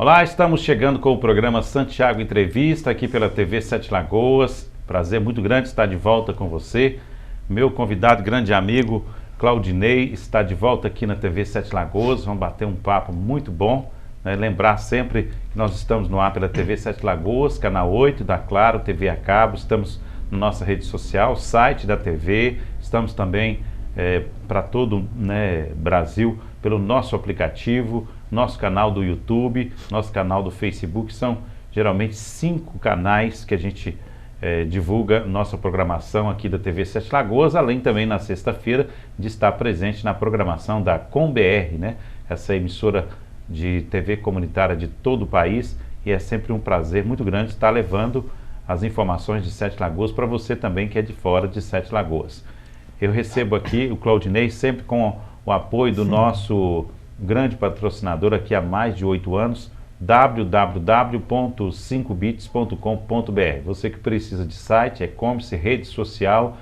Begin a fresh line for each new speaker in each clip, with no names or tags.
Olá, estamos chegando com o programa Santiago Entrevista aqui pela TV Sete Lagoas. Prazer muito grande estar de volta com você. Meu convidado, grande amigo Claudinei, está de volta aqui na TV Sete Lagoas. Vamos bater um papo muito bom, né? Lembrar sempre que nós estamos no ar pela TV Sete Lagoas, canal 8 da Claro, TV a cabo. Estamos na nossa rede social, site da TV. Estamos também para todo Brasil pelo nosso aplicativo, nosso canal do YouTube, nosso canal do Facebook. São geralmente 5 canais que a gente divulga nossa programação aqui da TV Sete Lagoas, além também na sexta-feira de estar presente na programação da ComBR, né? Essa emissora de TV comunitária de todo o país, e é sempre um prazer muito grande estar levando as informações de Sete Lagoas para você também que é de fora de Sete Lagoas. Eu recebo aqui o Claudinei sempre com o apoio do nosso grande patrocinador aqui há mais de 8 anos, www.5bits.com.br. Você que precisa de site, e-commerce, rede social,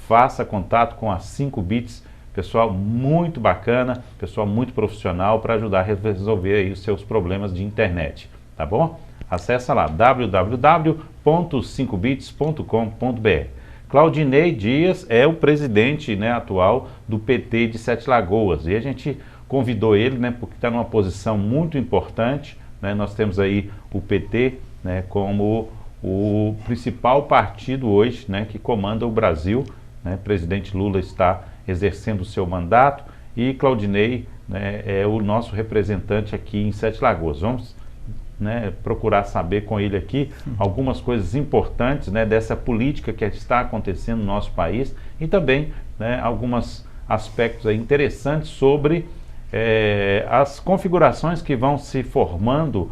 faça contato com a 5bits, pessoal muito bacana, pessoal muito profissional para ajudar a resolver aí os seus problemas de internet, tá bom? Acesse lá www.5bits.com.br. Claudinei Dias é o presidente, atual do PT de Sete Lagoas, e a gente convidou ele, porque está numa posição muito importante, Nós temos aí o PT, como o principal partido hoje, que comanda o Brasil, O presidente Lula está exercendo o seu mandato e Claudinei, é o nosso representante aqui em Sete Lagoas. Vamos procurar saber com ele aqui algumas coisas importantes dessa política que está acontecendo no nosso país e também alguns aspectos aí interessantes sobre as configurações que vão se formando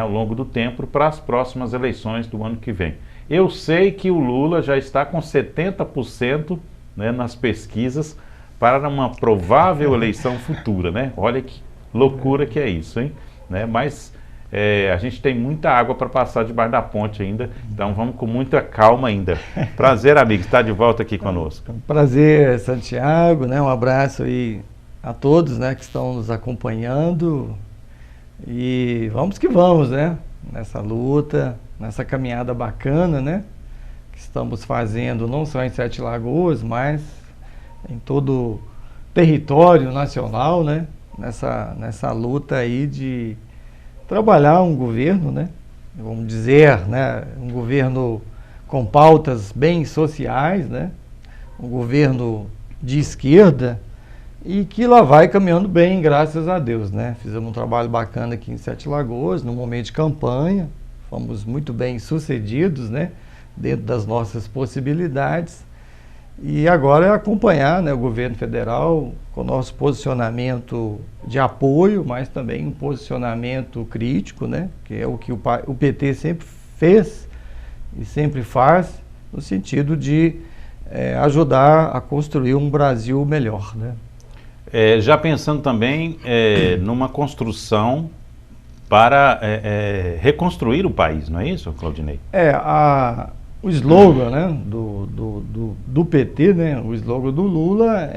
ao longo do tempo para as próximas eleições do ano que vem. Eu sei que o Lula já está com 70% nas pesquisas para uma provável eleição futura, Olha que loucura que é isso, hein? Mas a gente tem muita água para passar debaixo da ponte ainda, então vamos com muita calma ainda. Prazer, amigo, estar de volta aqui conosco.
Prazer, Santiago, um abraço aí a todos, que estão nos acompanhando, e vamos que vamos, nessa luta, nessa caminhada bacana, que estamos fazendo não só em Sete Lagoas, mas em todo o território nacional, nessa luta aí de trabalhar um governo, vamos dizer, um governo com pautas bem sociais, um governo de esquerda, e que lá vai caminhando bem, graças a Deus, Fizemos um trabalho bacana aqui em Sete Lagoas, no momento de campanha, fomos muito bem sucedidos, dentro das nossas possibilidades, e agora é acompanhar o governo federal com o nosso posicionamento de apoio, mas também um posicionamento crítico, que é o que o PT sempre fez e sempre faz, no sentido de ajudar a construir um Brasil melhor,
Já pensando também numa construção para reconstruir o país, não é isso, Claudinei?
O slogan do PT, o slogan do Lula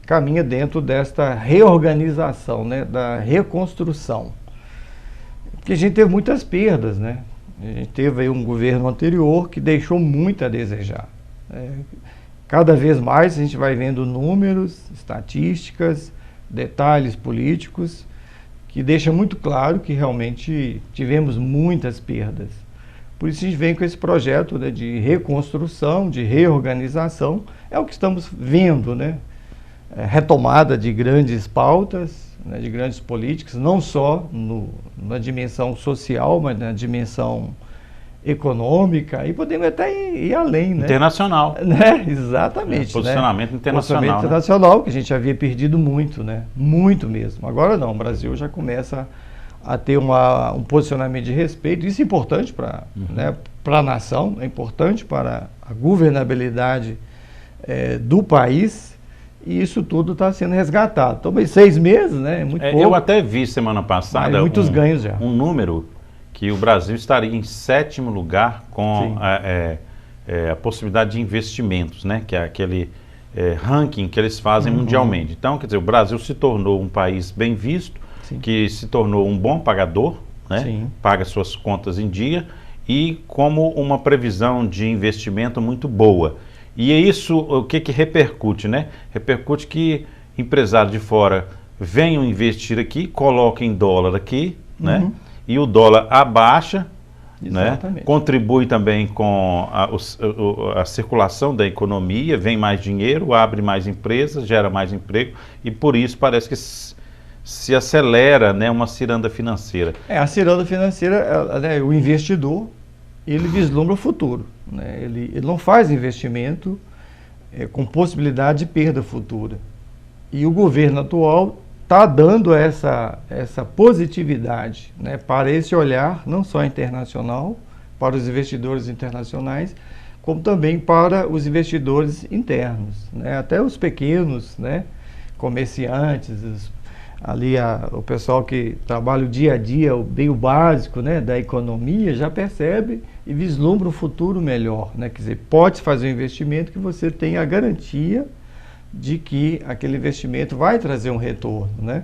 caminha dentro desta reorganização, da reconstrução. Porque a gente teve muitas perdas, A gente teve aí um governo anterior que deixou muito a desejar. Cada vez mais a gente vai vendo números, estatísticas, detalhes políticos, que deixa muito claro que realmente tivemos muitas perdas. Por isso a gente vem com esse projeto de reconstrução, de reorganização, é o que estamos vendo, retomada de grandes pautas, de grandes políticas, não só na dimensão social, mas na dimensão econômica, e podemos até ir além,
Internacional.
Exatamente.
Posicionamento internacional.
Posicionamento internacional, que a gente havia perdido muito, muito mesmo. Agora não, o Brasil já começa a ter um posicionamento de respeito. Isso é importante para a nação, é importante para a governabilidade do país, e isso tudo está sendo resgatado. Talvez 6 meses, é muito pouco.
Eu até vi semana passada
muitos ganhos já.
Um número que o Brasil estaria em 7º lugar com a possibilidade de investimentos, que é aquele ranking que eles fazem mundialmente. Então, quer dizer, o Brasil se tornou um país bem visto, que se tornou um bom pagador, né?
Sim.
Paga suas contas em dia e como uma previsão de investimento muito boa. E isso, o que repercute, né? Repercute que empresários de fora venham investir aqui, coloquem dólar aqui, né? E o dólar abaixa, né? Contribui também com a circulação da economia, vem mais dinheiro, abre mais empresas, gera mais emprego e por isso parece que se acelera, né, uma ciranda financeira.
A ciranda financeira, né, o investidor, ele vislumbra o futuro, né? Ele não faz investimento com possibilidade de perda futura. E o governo atual está dando essa positividade, né, para esse olhar, não só internacional, para os investidores internacionais, como também para os investidores internos, né, até os pequenos, né, comerciantes, o pessoal que trabalha o dia a dia, bem o básico, né, da economia, já percebe e vislumbra um futuro melhor, né? Quer dizer, pode fazer um investimento que você tem a garantia de que aquele investimento vai trazer um retorno, né?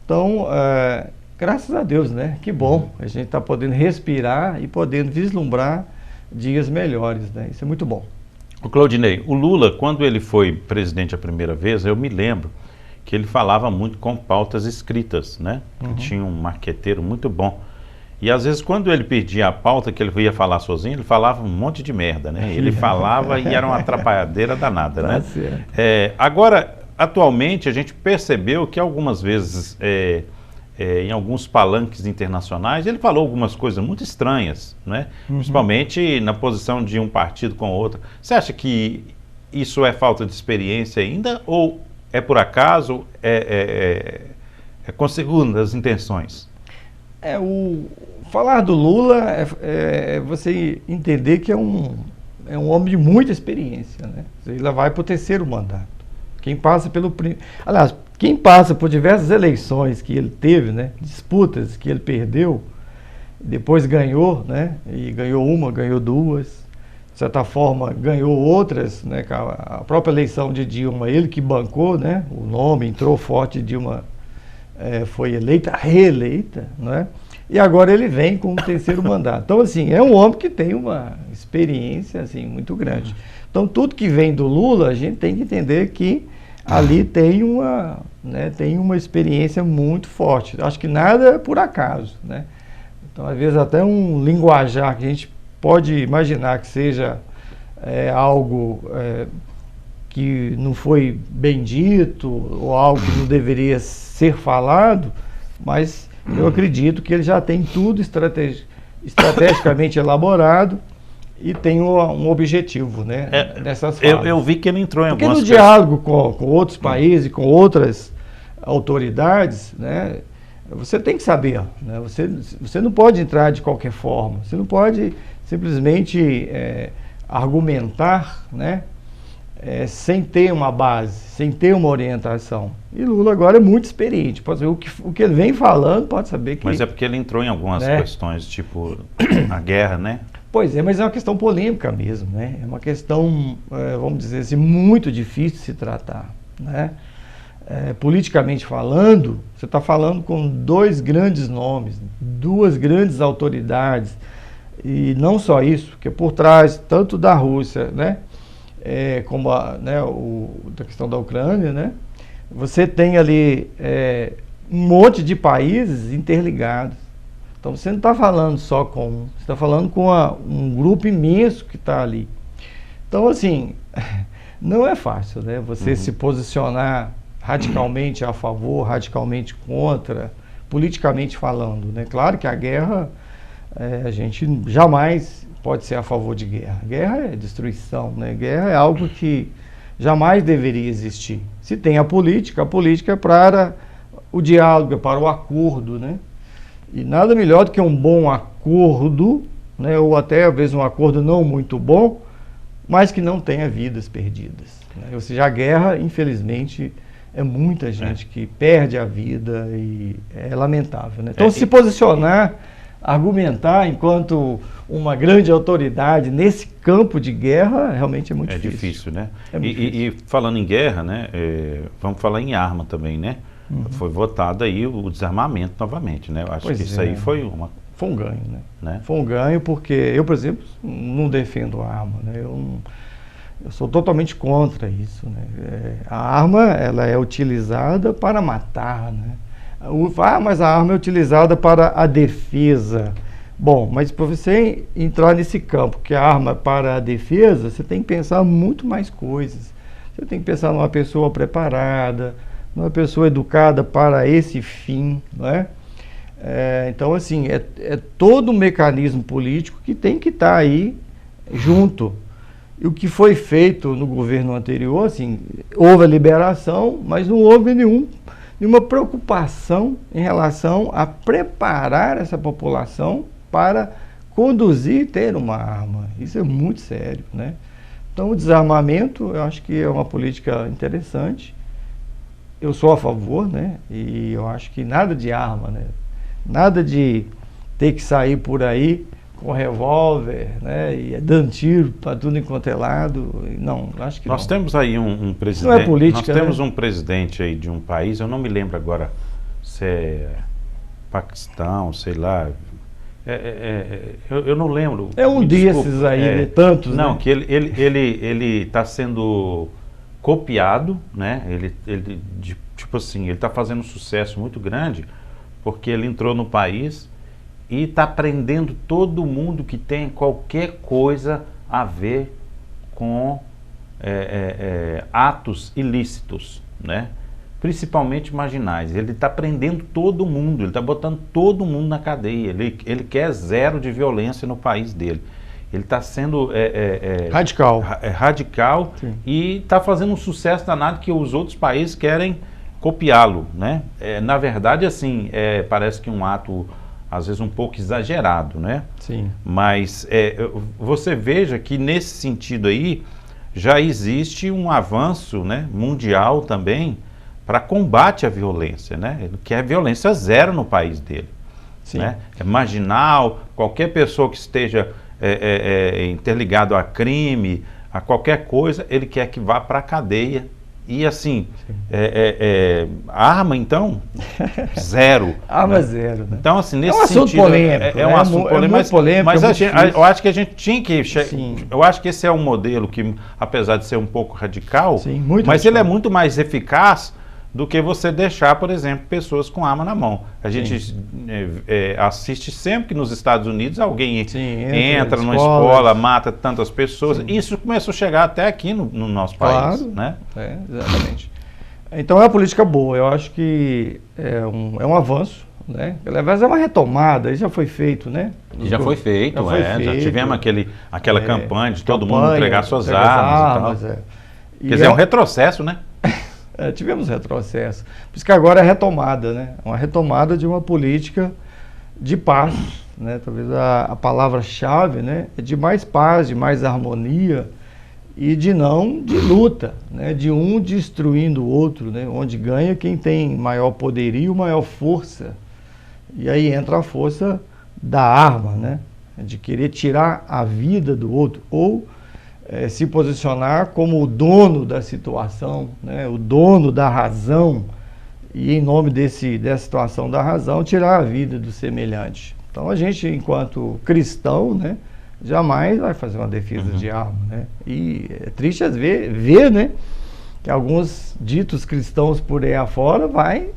Então, graças a Deus, né? Que bom, a gente está podendo respirar e podendo vislumbrar dias melhores, né? Isso é muito bom.
O Claudinei, o Lula, quando ele foi presidente a primeira vez, eu me lembro que ele falava muito com pautas escritas, né? Tinha um marqueteiro muito bom. E às vezes quando ele pedia a pauta que ele ia falar sozinho, ele falava um monte de merda, né? Ele falava e era uma atrapalhadeira danada, né? Agora, atualmente, a gente percebeu que algumas vezes, em alguns palanques internacionais, ele falou algumas coisas muito estranhas, né? Principalmente na posição de um partido com outro. Você acha que isso é falta de experiência ainda ou é por acaso, é com segundas intenções?
Falar do Lula é você entender que é um homem de muita experiência, né? Ele vai para o terceiro mandato. Aliás, quem passa por diversas eleições que ele teve, né? Disputas que ele perdeu, depois ganhou, né? E ganhou uma, ganhou duas. De certa forma, ganhou outras, né? A própria eleição de Dilma, ele que bancou, né? O nome entrou forte, Dilma foi eleita, reeleita, né? E agora ele vem com o terceiro mandato. Então, assim, é um homem que tem uma experiência, assim, muito grande. Então, tudo que vem do Lula, a gente tem que entender que ali tem uma experiência muito forte. Acho que nada é por acaso, né? Então, às vezes, até um linguajar que a gente pode imaginar que seja algo que não foi bem dito ou algo que não deveria ser falado, mas eu acredito que ele já tem tudo estrategicamente elaborado e tem um objetivo, né, nessas falas.
Eu vi que ele entrou em algumas...
Porque no diálogo com outros países, com outras autoridades, né, você tem que saber, né, você não pode entrar de qualquer forma, você não pode simplesmente argumentar, né, sem ter uma base, sem ter uma orientação. E Lula agora é muito experiente, pode saber o que ele vem falando, pode saber que...
Mas é porque ele entrou em algumas questões, tipo a guerra, né?
Pois é, mas é uma questão polêmica mesmo, né? É uma questão, vamos dizer assim, muito difícil de se tratar, né? Politicamente falando, você está falando com dois grandes nomes, duas grandes autoridades, e não só isso, porque por trás, tanto da Rússia, né, como da questão da Ucrânia, né, você tem ali um monte de países interligados. Então você não está falando só com um, você está falando com um grupo imenso que está ali. Então, assim, não é fácil, né, você se posicionar radicalmente a favor, radicalmente contra, politicamente falando, né? Claro que a guerra, a gente jamais pode ser a favor de guerra. Guerra é destruição, né? Guerra é algo que jamais deveria existir. Se tem a política é para o diálogo, é para o acordo, né? E nada melhor do que um bom acordo, né? Ou até às vezes um acordo não muito bom, mas que não tenha vidas perdidas, né? Ou seja, a guerra, infelizmente, é muita gente que perde a vida e é lamentável, né? Então, se posicionar, argumentar enquanto uma grande autoridade nesse campo de guerra, realmente é muito difícil.
É difícil, né?
É muito difícil.
E falando em guerra, né? Vamos falar em arma também, né? foi votado aí o desarmamento novamente, né? Eu acho
Pois
que isso aí foi
um ganho,
né?
Foi um ganho porque eu, por exemplo, não defendo a arma, né? Eu sou totalmente contra isso, né? A arma, ela é utilizada para matar, né? Mas a arma é utilizada para a defesa. Bom, mas para você entrar nesse campo, que a arma é para a defesa, você tem que pensar muito mais coisas. Você tem que pensar numa pessoa preparada, numa pessoa educada para esse fim, não é? Então, assim, é todo um mecanismo político que tem que estar aí junto. E o que foi feito no governo anterior, assim, houve a liberação, mas não houve nenhuma preocupação em relação a preparar essa população para conduzir e ter uma arma. Isso é muito sério, né? Então, o desarmamento, eu acho que é uma política interessante. Eu sou a favor, né? E eu acho que nada de arma, né? Nada de ter que sair por aí com revólver, né? E dando tiro para tudo enquanto é lado. Não, acho que
nós temos aí um presidente.
Não é política,
nós temos
né?
um presidente aí de um país, eu não me lembro agora se é Paquistão, sei lá. Eu não lembro.
É um desses aí, de tantos,
não,
né?
que ele está sendo copiado, né? Tipo assim, ele está fazendo um sucesso muito grande porque ele entrou no país e está prendendo todo mundo que tem qualquer coisa a ver com atos ilícitos, né? Principalmente marginais. Ele está prendendo todo mundo, ele está botando todo mundo na cadeia. Ele quer zero de violência no país dele. Ele está sendo
radical,
radical e está fazendo um sucesso danado que os outros países querem copiá-lo, né? Na verdade, assim, parece que um ato às vezes um pouco exagerado, né?
Sim.
Mas você veja que nesse sentido aí já existe um avanço, né, mundial também para combate à violência, né? Ele quer violência zero no país dele.
Sim.
Né? É marginal, qualquer pessoa que esteja interligado a crime, a qualquer coisa, ele quer que vá para a cadeia. E assim, arma então, zero.
Arma
né?
zero, né?
Então assim, nesse
um assunto
sentido,
polêmico.
Um assunto polêmico, mas eu acho que a gente tinha que... Eu acho que esse é um modelo que, apesar de ser um pouco radical, ele é muito mais eficaz do que você deixar, por exemplo, pessoas com arma na mão. A gente assiste sempre que nos Estados Unidos alguém entra numa escola, mata tantas pessoas. Isso começou a chegar até aqui no nosso país. Né?
Exatamente. Então é uma política boa. Eu acho que é um avanço. Né? Aliás, é uma retomada. Isso já foi feito, né?
Já foi feito. Já tivemos aquela campanha de todo mundo entregar suas armas e tal. Quer dizer, é um retrocesso, né?
Tivemos retrocesso. Por isso que agora é retomada, né? Uma retomada de uma política de paz, né? Talvez a palavra-chave, né? É de mais paz, de mais harmonia e de luta, né? De um destruindo o outro, né? Onde ganha quem tem maior poderio, maior força. E aí entra a força da arma, né? De querer tirar a vida do outro ou se posicionar como o dono da situação, né? O dono da razão e em nome dessa situação da razão tirar a vida do semelhante. Então a gente, enquanto cristão, né, jamais vai fazer uma defesa de arma, né? E é triste às vezes ver, né, que alguns ditos cristãos por aí afora vai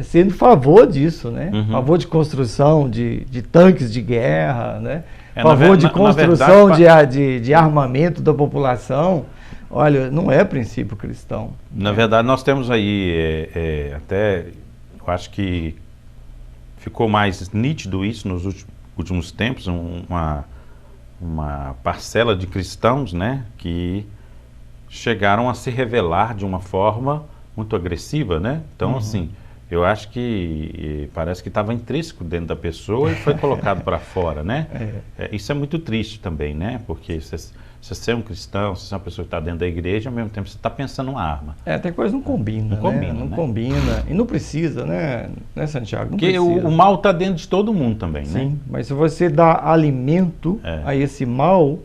sendo a favor disso, né? A favor de construção de tanques de guerra, né? A favor de construção de armamento da população. Olha, não é princípio cristão.
Na verdade, nós temos aí, até, eu acho que ficou mais nítido isso nos últimos tempos, uma parcela de cristãos, né, que chegaram a se revelar de uma forma muito agressiva, né? Então, assim, eu acho que parece que estava intrínseco dentro da pessoa e foi colocado para fora, né? Isso é muito triste também, né? Porque você é um cristão, você é uma pessoa que está dentro da igreja, ao mesmo tempo você está pensando uma arma.
Tem coisa que não combina, Não combina. E não precisa, né Santiago? Não
porque
precisa.
O mal está dentro de todo mundo também, né?
Sim, mas se você dá alimento a esse mal,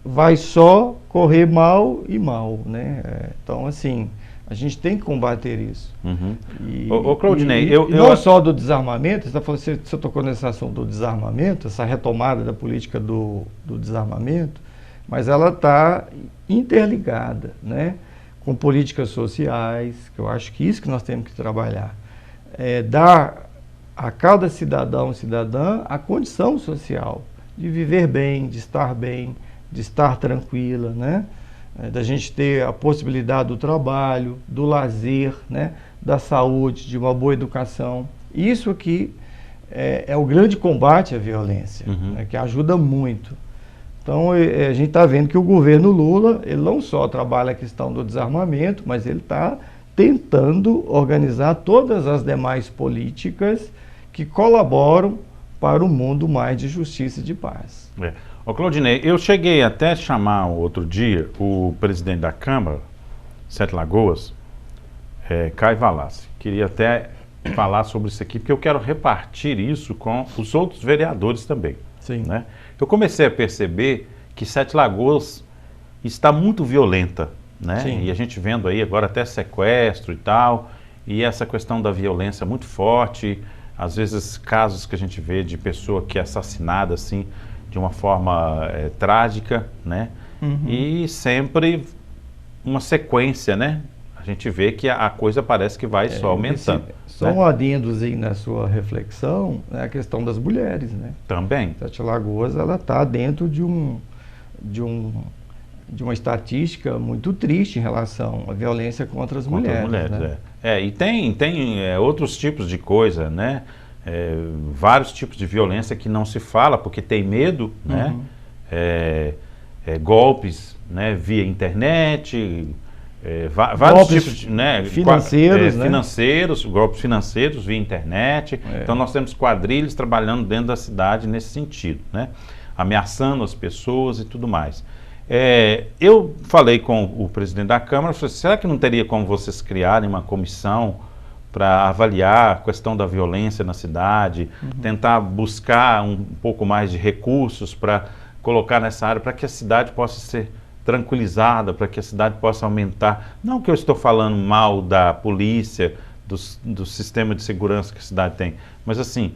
vai só correr mal e mal, né? Então, assim, A gente tem que combater isso.
Uhum.
E,
Claudinei,
não só do desarmamento, você tocou nesse assunto do desarmamento, essa retomada da política do desarmamento, mas ela está interligada, né, com políticas sociais, que eu acho que isso que nós temos que trabalhar. Dar a cada cidadão e cidadã a condição social de viver bem, de estar tranquila, né? Da gente ter a possibilidade do trabalho, do lazer, né? Da saúde, de uma boa educação. Isso aqui é o grande combate à violência, né? Que ajuda muito. Então, a gente está vendo que o governo Lula, ele não só trabalha a questão do desarmamento, mas ele está tentando organizar todas as demais políticas que colaboram para um mundo mais de justiça e de paz.
Claudinei, eu cheguei até a chamar outro dia o presidente da Câmara, Sete Lagoas, Caio Valassi. Queria até falar sobre isso aqui, porque eu quero repartir isso com os outros vereadores também.
Sim.
Né? Eu comecei a perceber que Sete Lagoas está muito violenta, né?
Sim.
E a gente vendo aí agora até sequestro e tal, e essa questão da violência muito forte, às vezes casos que a gente vê de pessoa que é assassinada assim, de uma forma trágica, né? E sempre uma sequência, né? A gente vê que a coisa parece que vai só aumentando.
Só um adendos aí na sua reflexão, é a questão das mulheres, né?
Também.
Sete Lagoas, ela está dentro de uma estatística muito triste em relação à violência contra as mulheres. Né?
E tem outros tipos de coisa, né? Vários tipos de violência que não se fala porque tem medo, né? Golpes, né? Via internet, vários tipos de, né?
financeiros,
golpes financeiros via internet. Então nós temos quadrilhas trabalhando dentro da cidade nesse sentido, né? Ameaçando as pessoas e tudo mais. Eu falei com o presidente da Câmara, falei, será que não teria como vocês criarem uma comissão para avaliar a questão da violência na cidade, tentar buscar um pouco mais de recursos para colocar nessa área, para que a cidade possa ser tranquilizada, para que a cidade possa aumentar. Não que eu estou falando mal da polícia, do sistema de segurança que a cidade tem, mas assim,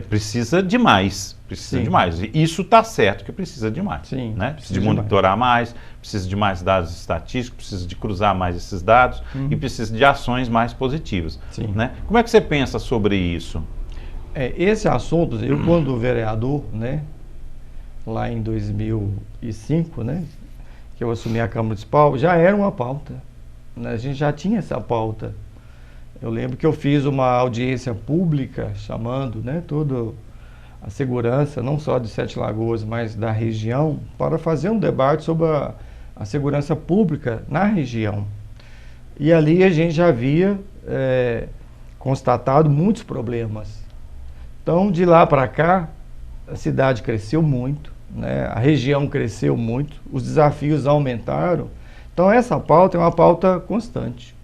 precisa de mais, demais. E isso está certo que precisa de mais.
Sim,
né? Precisa de monitorar mais, precisa de mais dados estatísticos, precisa de cruzar mais esses dados e precisa de ações mais positivas. Né? Como é que você pensa sobre isso?
Esse assunto, eu quando vereador, né, lá em 2005, né, que eu assumi a Câmara Municipal, já era uma pauta. Né? A gente já tinha essa pauta. Eu lembro que eu fiz uma audiência pública chamando, né, toda a segurança, não só de Sete Lagoas, mas da região, para fazer um debate sobre a segurança pública na região. E ali a gente já havia constatado muitos problemas. Então, de lá para cá, a cidade cresceu muito, né, a região cresceu muito, os desafios aumentaram. Então, essa pauta é uma pauta constante.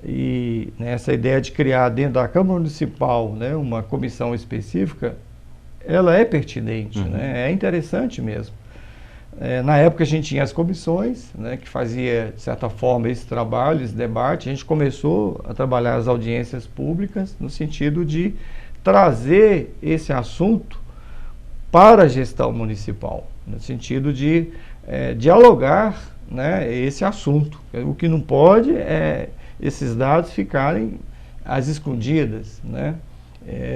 E essa ideia de criar dentro da Câmara Municipal, né, uma comissão específica, ela é pertinente, né, é interessante mesmo. Na época a gente tinha as comissões, né, que fazia, de certa forma, esse trabalho, esse debate. A gente começou a trabalhar as audiências públicas no sentido de trazer esse assunto para a gestão municipal, no sentido de dialogar, né, esse assunto. O que não pode é esses dados ficarem às escondidas, né?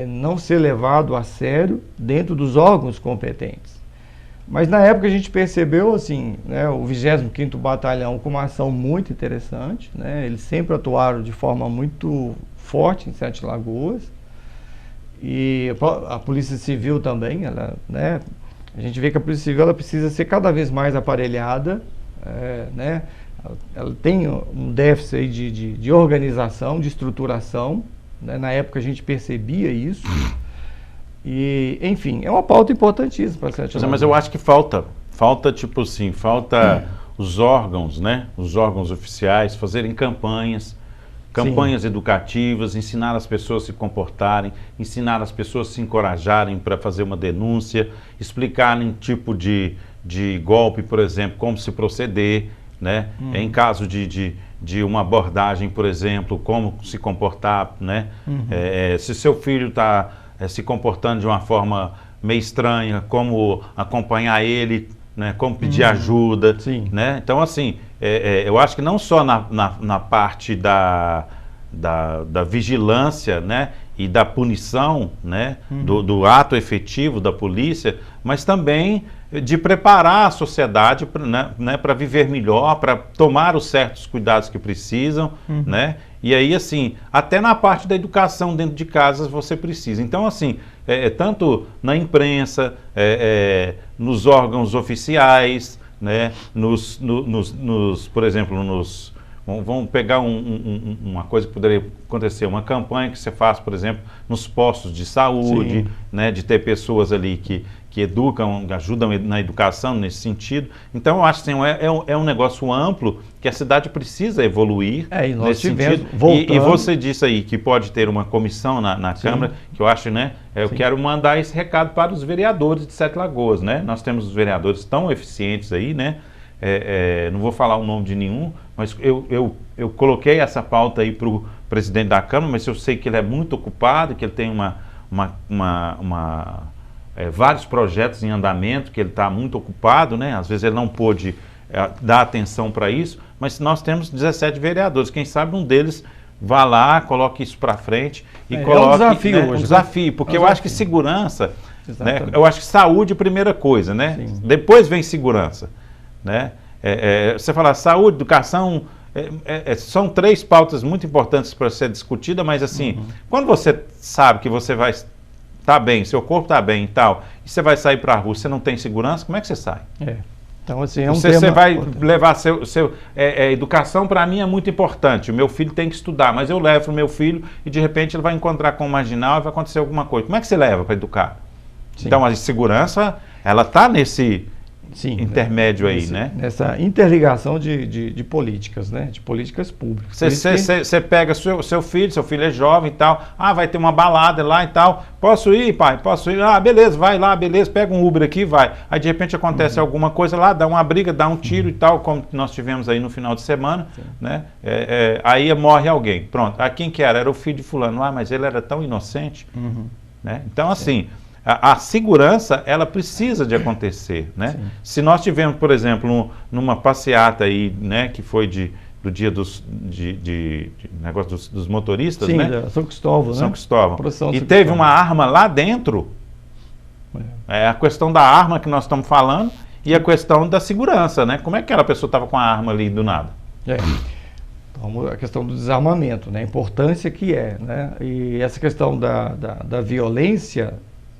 Não ser levado a sério dentro dos órgãos competentes. Mas na época a gente percebeu assim, né, o 25º Batalhão com uma ação muito interessante, né? Eles sempre atuaram de forma muito forte em Sete Lagoas, e a Polícia Civil também, né? A gente vê que a Polícia Civil ela precisa ser cada vez mais aparelhada, né? Ela tem um déficit aí de organização, de estruturação, né? Na época a gente percebia isso. E, enfim, é uma pauta importantíssima para Sete Lagoas.
Mas eu acho que falta tipo assim, os órgãos, né? Os órgãos oficiais fazerem campanhas educativas, ensinar as pessoas a se comportarem, ensinar as pessoas a se encorajarem para fazer uma denúncia, explicarem tipo de golpe, por exemplo, como se proceder, né? Em caso de de uma abordagem, por exemplo, como se comportar, né? Se seu filho está se comportando de uma forma meio estranha, como acompanhar ele, né? Como pedir ajuda, né? Então, assim, eu acho que não só na parte da vigilância, né? E da punição, né? Do ato efetivo da polícia, mas também de preparar a sociedade para viver melhor, para tomar os certos cuidados que precisam, né? E aí, assim, até na parte da educação dentro de casa você precisa. Então, assim, tanto na imprensa, nos órgãos oficiais, né? Por exemplo, vamos pegar uma coisa que poderia acontecer, uma campanha que você faz, por exemplo, nos postos de saúde, né, de ter pessoas ali que educam, ajudam na educação nesse sentido. Então, eu acho que assim, é um negócio amplo que a cidade precisa evoluir
e nós
nesse
tivemos,
sentido. E você disse aí que pode ter uma comissão na Câmara, que eu acho, né, eu quero mandar esse recado para os vereadores de Sete Lagoas, né? Nós temos os vereadores tão eficientes aí, né? Não vou falar o nome de nenhum, mas eu coloquei essa pauta aí para o presidente da Câmara, mas eu sei que ele é muito ocupado, que ele tem vários projetos em andamento, que ele está muito ocupado, né? Às vezes ele não pôde dar atenção para isso, mas nós temos 17 vereadores, quem sabe um deles vá lá, coloque isso para frente e coloque...
É um desafio hoje.
Um desafio, porque eu acho que segurança, né?
Exatamente.
Eu acho que saúde é a primeira coisa, né?
Sim.
Depois vem segurança, né? Você fala saúde, educação, são 3 pautas muito importantes para ser discutida, mas assim, quando você sabe que você vai estar bem, seu corpo está bem e tal, e você vai sair para a rua, você não tem segurança, como é que você sai?
Então, assim, é um
você
tema
vai
importante.
levar educação para mim é muito importante, o meu filho tem que estudar, mas eu levo o meu filho e de repente ele vai encontrar com um marginal e vai acontecer alguma coisa. Como é que você leva para educar?
Sim.
Então, a segurança, ela está nesse... intermédio aí, né?
Nessa interligação de políticas, né? De políticas públicas.
Você pega seu filho é jovem e tal, vai ter uma balada lá e tal, posso ir, pai? Posso ir? Beleza, vai lá, beleza, pega um Uber aqui, vai. Aí de repente acontece alguma coisa lá, dá uma briga, dá um tiro e tal, como nós tivemos aí no final de semana, né? Aí morre alguém, pronto. Quem que era? Era o filho de fulano, mas ele era tão inocente, né? Então, assim... A segurança, ela precisa de acontecer, né? Se nós tivermos, por exemplo, numa passeata aí, né, que foi do dia negócio dos motoristas, né?
São Cristóvão, né?
São Cristóvão.
E
teve uma arma lá dentro, a questão da arma que nós estamos falando e a questão da segurança, né? Como é que aquela pessoa estava com a arma ali do nada?
Então, a questão do desarmamento, né? A importância que né? E essa questão da violência...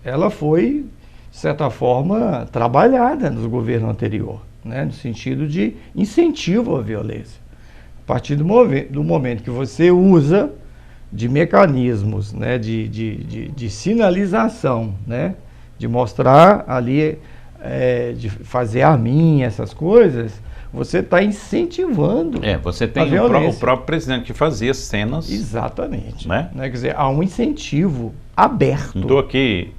ela foi, de certa forma, trabalhada nos governos anteriores, né? No sentido de incentivo à violência. A partir do momento que você usa de mecanismos, né? de sinalização, né? De mostrar ali, de fazer arminha, essas coisas, você está incentivando
você tem o próprio presidente que fazia cenas.
Exatamente.
Né?
Quer dizer, há um incentivo aberto.
Não estou aqui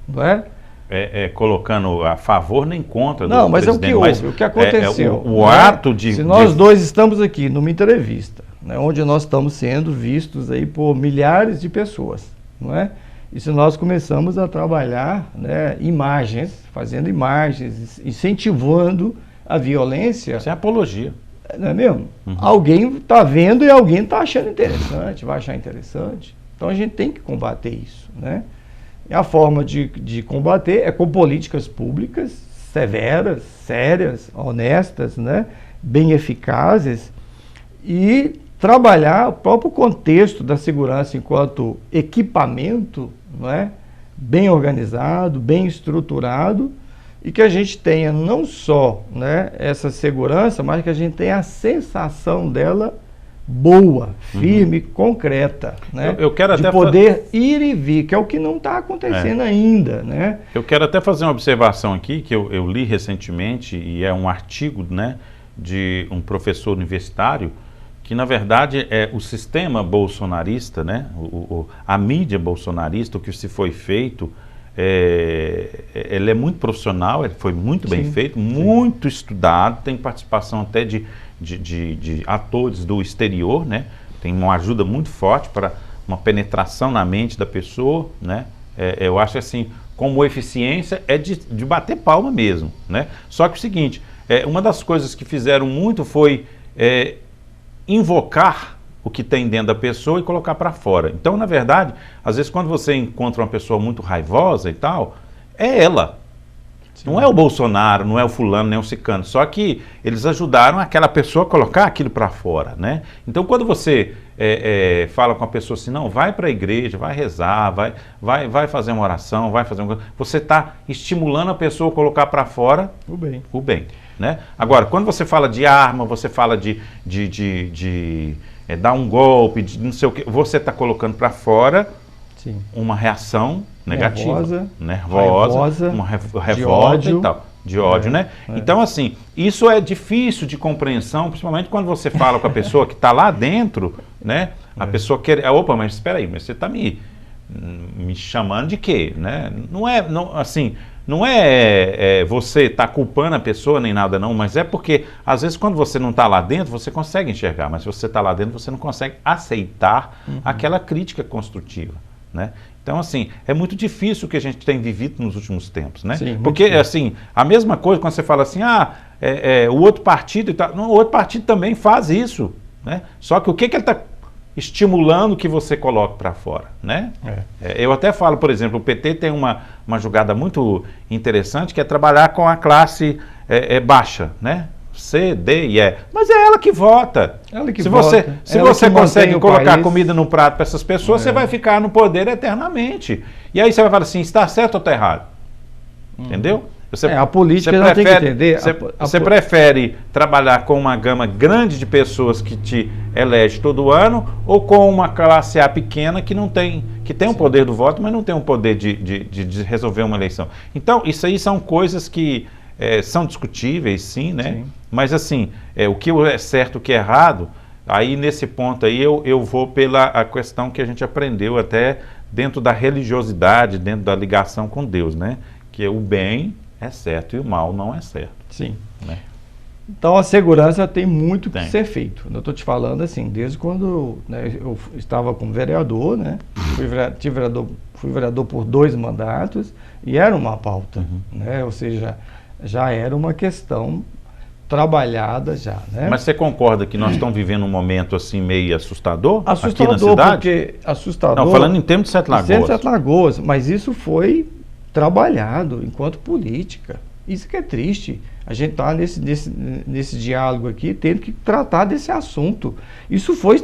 colocando a favor nem contra do
mas
presidente.
Mas o que aconteceu.
O ato de...
Se nós dois estamos aqui numa entrevista, né, onde nós estamos sendo vistos aí por milhares de pessoas, não é? E se nós começamos a trabalhar, né, imagens, fazendo imagens, incentivando a violência...
Isso é apologia.
Não é mesmo? Alguém está vendo e alguém está achando interessante, vai achar interessante. Então a gente tem que combater isso, né? E a forma de combater é com políticas públicas severas, sérias, honestas, né? Bem eficazes, e trabalhar o próprio contexto da segurança enquanto equipamento, não é? Bem organizado, bem estruturado, e que a gente tenha não só, né, essa segurança, mas que a gente tenha a sensação dela boa, firme, concreta, né?
Eu quero
de
até
poder ir e vir, que é o que não está acontecendo ainda, né?
Eu quero até fazer uma observação aqui, que eu li recentemente, e é um artigo, né, de um professor universitário, que na verdade é o sistema bolsonarista, né, a mídia bolsonarista, o que se foi feito, ele é muito profissional, ele foi muito bem feito, muito estudado, tem participação até de de atores do exterior, né? Tem uma ajuda muito forte para uma penetração na mente da pessoa, né? Eu acho assim, como eficiência é de bater palma mesmo, né? Só que o seguinte, uma das coisas que fizeram muito foi invocar o que tem dentro da pessoa e colocar para fora. Então, na verdade, às vezes quando você encontra uma pessoa muito raivosa e tal, é ela. Sim. Não é o Bolsonaro, não é o fulano, nem o cicano. Só que eles ajudaram aquela pessoa a colocar aquilo para fora, né? Então, quando você fala com a pessoa assim, não, vai para a igreja, vai rezar, vai fazer uma oração, vai fazer uma coisa, você está estimulando a pessoa a colocar para fora o bem, né? Agora, quando você fala de arma, você fala de dar um golpe, de não sei o que, você está colocando para fora uma reação negativa, nervosa, uma revolta e tal, de ódio, né? Então, assim, isso é difícil de compreensão, principalmente quando você fala com a pessoa que está lá dentro, né? A pessoa quer, opa, mas espera aí, mas você está me chamando de quê, né? Não é você está culpando a pessoa nem nada não, mas é porque às vezes quando você não está lá dentro, você consegue enxergar, mas se você está lá dentro, você não consegue aceitar aquela crítica construtiva, né? Então, assim, é muito difícil o que a gente tem vivido nos últimos tempos, né? Sim, porque, assim, a mesma coisa quando você fala assim, o outro partido e tal, o outro partido também faz isso, né? Só que o que ele está estimulando que você coloque para fora, né? Eu até falo, por exemplo, o PT tem uma jogada muito interessante que é trabalhar com a classe baixa, né? C, D e E. Mas é ela que vota. Se você consegue colocar comida no prato para essas pessoas, você vai ficar no poder eternamente. E aí você vai falar assim, está certo ou está errado? Entendeu?
A política não tem que entender.
Você prefere trabalhar com uma gama grande de pessoas que te elege todo ano ou com uma classe A pequena que tem o poder do voto, mas não tem o poder de resolver uma eleição? Então, isso aí são coisas que são discutíveis, sim, né? Sim. Mas assim, o que é certo, o que é errado, aí nesse ponto aí eu vou pela a questão que a gente aprendeu até dentro da religiosidade, dentro da ligação com Deus, né? Que o bem é certo e o mal não é certo.
Sim. Né? Então a segurança tem muito que ser feito. Eu estou te falando assim, desde quando eu estava como vereador, né? Fui vereador por 2 mandatos e era uma pauta, né? Ou seja, já era uma questão trabalhada já, né?
Mas você concorda que nós estamos vivendo um momento assim meio assustador
aqui
na cidade?
Porque assustador.
Não, falando em termos de Sete Lagoas.
Em Sete Lagoas, mas isso foi trabalhado enquanto política. Isso que é triste. A gente está nesse diálogo aqui tendo que tratar desse assunto. Isso foi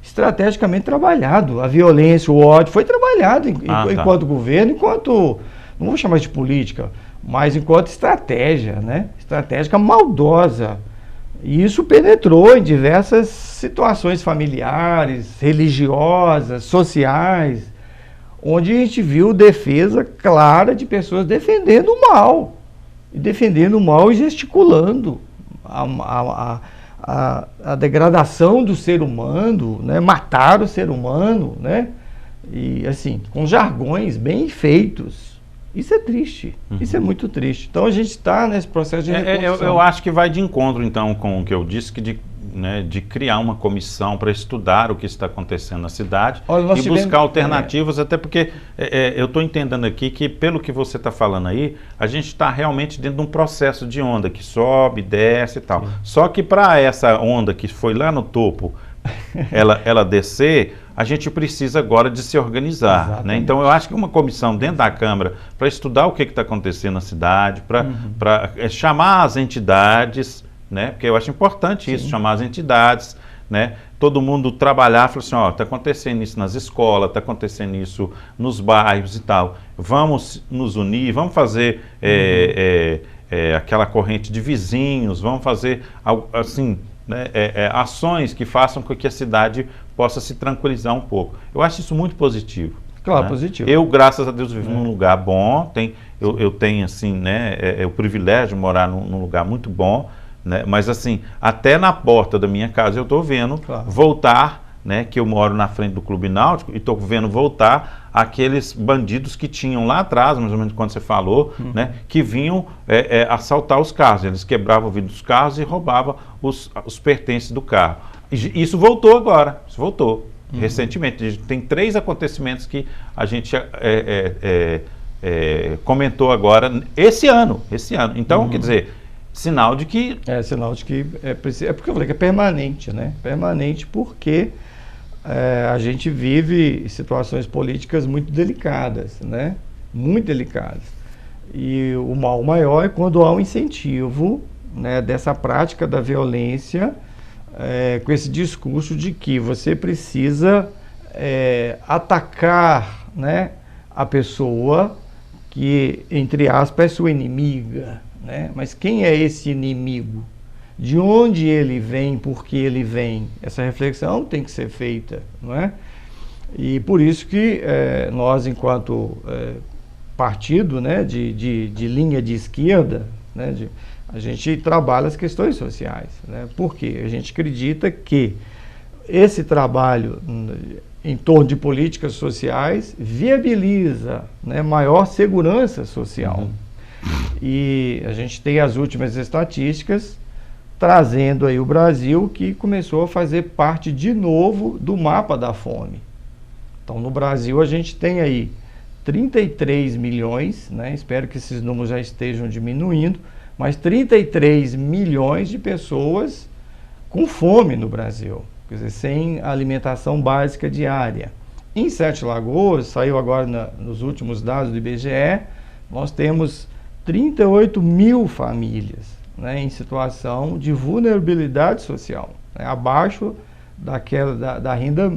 estrategicamente trabalhado. A violência, o ódio foi trabalhado enquanto governo, enquanto, não vou chamar de política, mas enquanto estratégia, né? Estratégica maldosa. E isso penetrou em diversas situações familiares, religiosas, sociais, onde a gente viu defesa clara de pessoas defendendo o mal. E defendendo o mal e gesticulando a degradação do ser humano, né? Matar o ser humano, né? E assim, com jargões bem feitos. Isso é triste, isso é muito triste. Então a gente está nesse processo de reconstrução.
Eu acho que vai de encontro então com o que eu disse, que de criar uma comissão para estudar o que está acontecendo na cidade e buscar alternativas, até porque eu estou entendendo aqui que, pelo que você está falando aí, a gente está realmente dentro de um processo de onda que sobe, desce e tal. Sim. Só que para essa onda que foi lá no topo, ela descer, a gente precisa agora de se organizar, né? Então eu acho que uma comissão dentro da Câmara para estudar o que está acontecendo na cidade, para chamar as entidades, né? Porque eu acho importante isso, chamar as entidades, né? Todo mundo trabalhar, falar assim, está acontecendo isso nas escolas, está acontecendo isso nos bairros e tal. Vamos nos unir, vamos fazer aquela corrente de vizinhos, vamos fazer assim, né, ações que façam com que a cidade possa se tranquilizar um pouco. Eu acho isso muito positivo.
Claro,
né?
Positivo.
Eu, graças a Deus, vivo num lugar bom, eu tenho assim, né, o privilégio de morar num lugar muito bom, né, mas assim, até na porta da minha casa eu estou vendo voltar, né, que eu moro na frente do Clube Náutico e estou vendo voltar aqueles bandidos que tinham lá atrás, mais ou menos quando você falou, né, que vinham assaltar os carros. Eles quebravam o vidro dos carros e roubavam os pertences do carro. Isso voltou agora, isso voltou recentemente. A gente tem 3 acontecimentos que a gente comentou agora esse ano. Então, quer dizer, sinal de que...
Sinal de que é porque eu falei que é permanente, né? Permanente porque a gente vive situações políticas muito delicadas, né? Muito delicadas. E o mal maior é quando há um incentivo, né, dessa prática da violência, com esse discurso de que você precisa atacar, né, a pessoa que, entre aspas, é sua inimiga, né? Mas quem é esse inimigo? De onde ele vem? Por que ele vem? Essa reflexão tem que ser feita, não é? E por isso que nós, enquanto partido, né, de linha de esquerda, né, a gente trabalha as questões sociais, né? Porque a gente acredita que esse trabalho em torno de políticas sociais viabiliza, né, maior segurança social. E a gente tem as últimas estatísticas trazendo aí o Brasil, que começou a fazer parte de novo do mapa da fome. Então, no Brasil a gente tem aí 33 milhões, né? Espero que esses números já estejam diminuindo, mas 33 milhões de pessoas com fome no Brasil, quer dizer, sem alimentação básica diária. Em Sete Lagoas, saiu agora nos últimos dados do IBGE, nós temos 38 mil famílias, né, em situação de vulnerabilidade social, né, abaixo da renda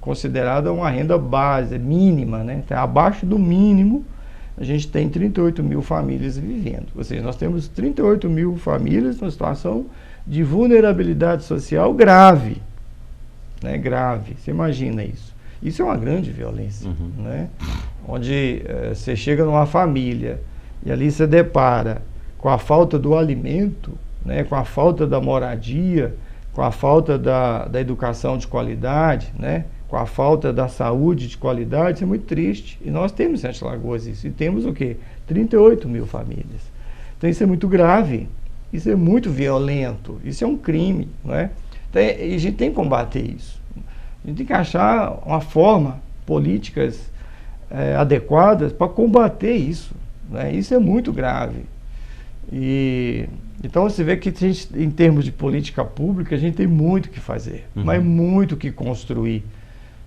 considerada uma renda base, mínima, né, então, abaixo do mínimo. A gente tem 38 mil famílias vivendo, ou seja, nós temos 38 mil famílias numa situação de vulnerabilidade social grave, né, grave. Você imagina isso? Isso é uma grande violência, né? Onde você chega numa família e ali você depara com a falta do alimento, né, com a falta da moradia, com a falta da educação de qualidade, né, com a falta da saúde de qualidade. Isso é muito triste. E nós temos em Sete Lagoas isso. E temos o quê? 38 mil famílias. Então isso é muito grave, isso é muito violento, isso é um crime, não é? Então, e a gente tem que combater isso. A gente tem que achar uma forma, políticas adequadas para combater isso, né? Isso é muito grave. E então você vê que a gente, em termos de política pública, a gente tem muito o que fazer, mas muito o que construir.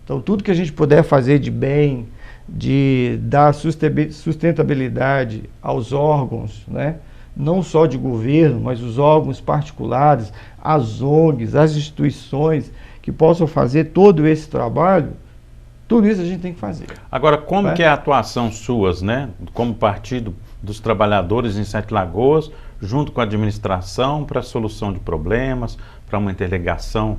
Então tudo que a gente puder fazer de bem, de dar sustentabilidade aos órgãos, né? Não só de governo, mas os órgãos particulares, as ONGs, as instituições que possam fazer todo esse trabalho, tudo isso a gente tem que fazer.
Agora, como que é a atuação suas, né, como Partido dos Trabalhadores em Sete Lagoas, junto com a administração, para a solução de problemas, para uma interligação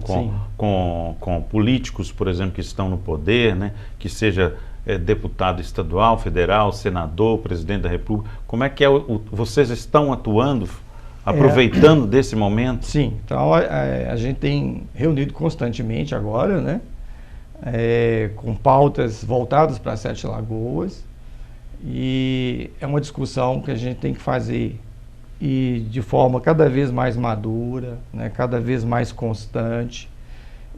com políticos, por exemplo, que estão no poder, né, que seja deputado estadual, federal, senador, presidente da República? Como é que vocês estão atuando, aproveitando desse momento?
Sim, então a gente tem reunido constantemente agora, né, com pautas voltadas para Sete Lagoas, e é uma discussão que a gente tem que fazer e de forma cada vez mais madura, né, cada vez mais constante,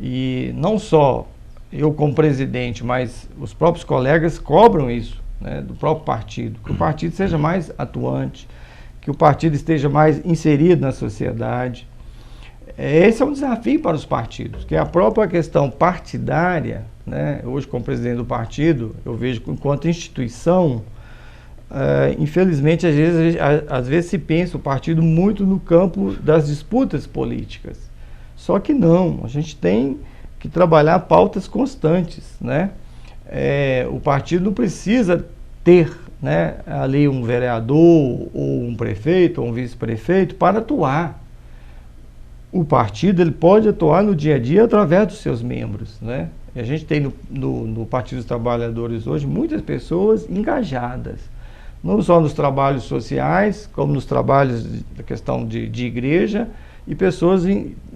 e não só eu como presidente, mas os próprios colegas cobram isso, né, do próprio partido, que o partido seja mais atuante, que o partido esteja mais inserido na sociedade. Esse é um desafio para os partidos, que é a própria questão partidária, né, hoje como presidente do partido, eu vejo que enquanto instituição, infelizmente às vezes se pensa o partido muito no campo das disputas políticas, só que não, a gente tem que trabalhar pautas constantes, né? O partido não precisa ter, né, ali um vereador ou um prefeito ou um vice-prefeito para atuar. O partido ele pode atuar no dia a dia através dos seus membros, né? E a gente tem no Partido dos Trabalhadores hoje muitas pessoas engajadas, não só nos trabalhos sociais, como nos trabalhos da questão de igreja, e pessoas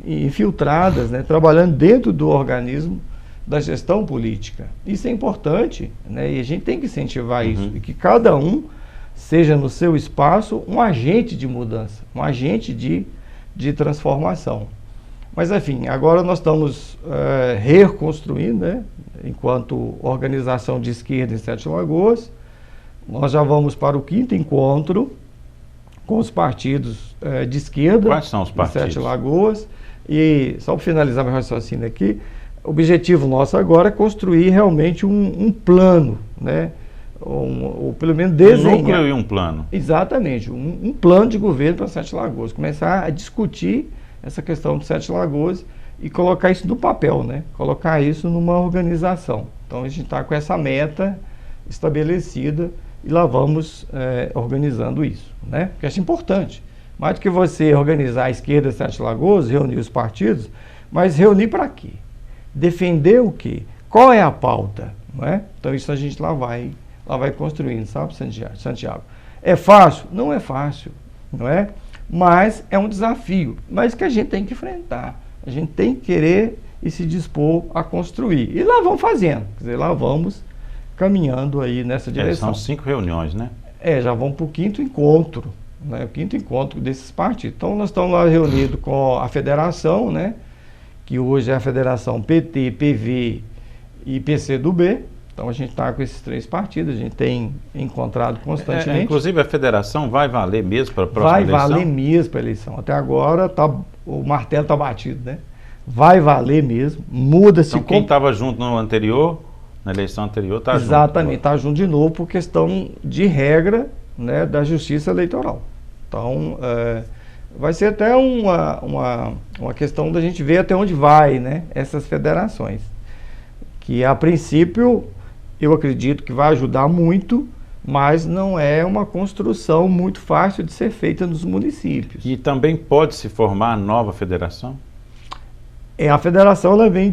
infiltradas, né, trabalhando dentro do organismo da gestão política. Isso é importante, né? E a gente tem que incentivar isso, e que cada um seja no seu espaço um agente de mudança, um agente de transformação. Mas, enfim, agora nós estamos reconstruindo, né? Enquanto organização de esquerda em Sete Lagoas, nós já vamos para o 5º encontro com os partidos de esquerda.
Quais são os partidos?
Em Sete Lagoas. E, só para finalizar meu raciocínio aqui, o objetivo nosso agora é construir realmente um plano, né? Ou pelo menos desenhar.
Um núcleo e um plano.
Exatamente, um plano de governo para Sete Lagoas. Começar a discutir essa questão de Sete Lagoas e colocar isso no papel, né? Colocar isso numa organização. Então a gente está com essa meta estabelecida e lá vamos organizando isso, né? Porque acho importante. Mais do que você organizar a esquerda de Sete Lagoas, reunir os partidos, mas reunir para quê? Defender o quê? Qual é a pauta? Não é? Então isso a gente lá vai construindo, sabe, Santiago? É fácil? Não é fácil, não é? Mas é um desafio, mas que a gente tem que enfrentar. A gente tem que querer e se dispor a construir. E lá vamos fazendo, quer dizer, lá vamos caminhando aí nessa direção.
São 5 reuniões, né?
Já vamos para o 5º encontro, né? O 5º encontro desses partidos. Então nós estamos lá reunidos com a federação, né? Que hoje é a federação PT, PV e PCdoB. Então a gente está com esses 3 partidos, a gente tem encontrado constantemente.
Inclusive a federação vai valer mesmo para a próxima eleição?
Vai valer mesmo para a eleição. Até agora o martelo está batido, né? Vai valer mesmo, muda-se.
Então quem estava junto no anterior, na eleição anterior, está junto.
Exatamente, está junto de novo por questão de regra, né, da justiça eleitoral. Então vai ser até uma questão da gente ver até onde vai, né, essas federações. Que a princípio eu acredito que vai ajudar muito, mas não é uma construção muito fácil de ser feita nos municípios.
E também pode se formar a nova federação?
A federação ela vem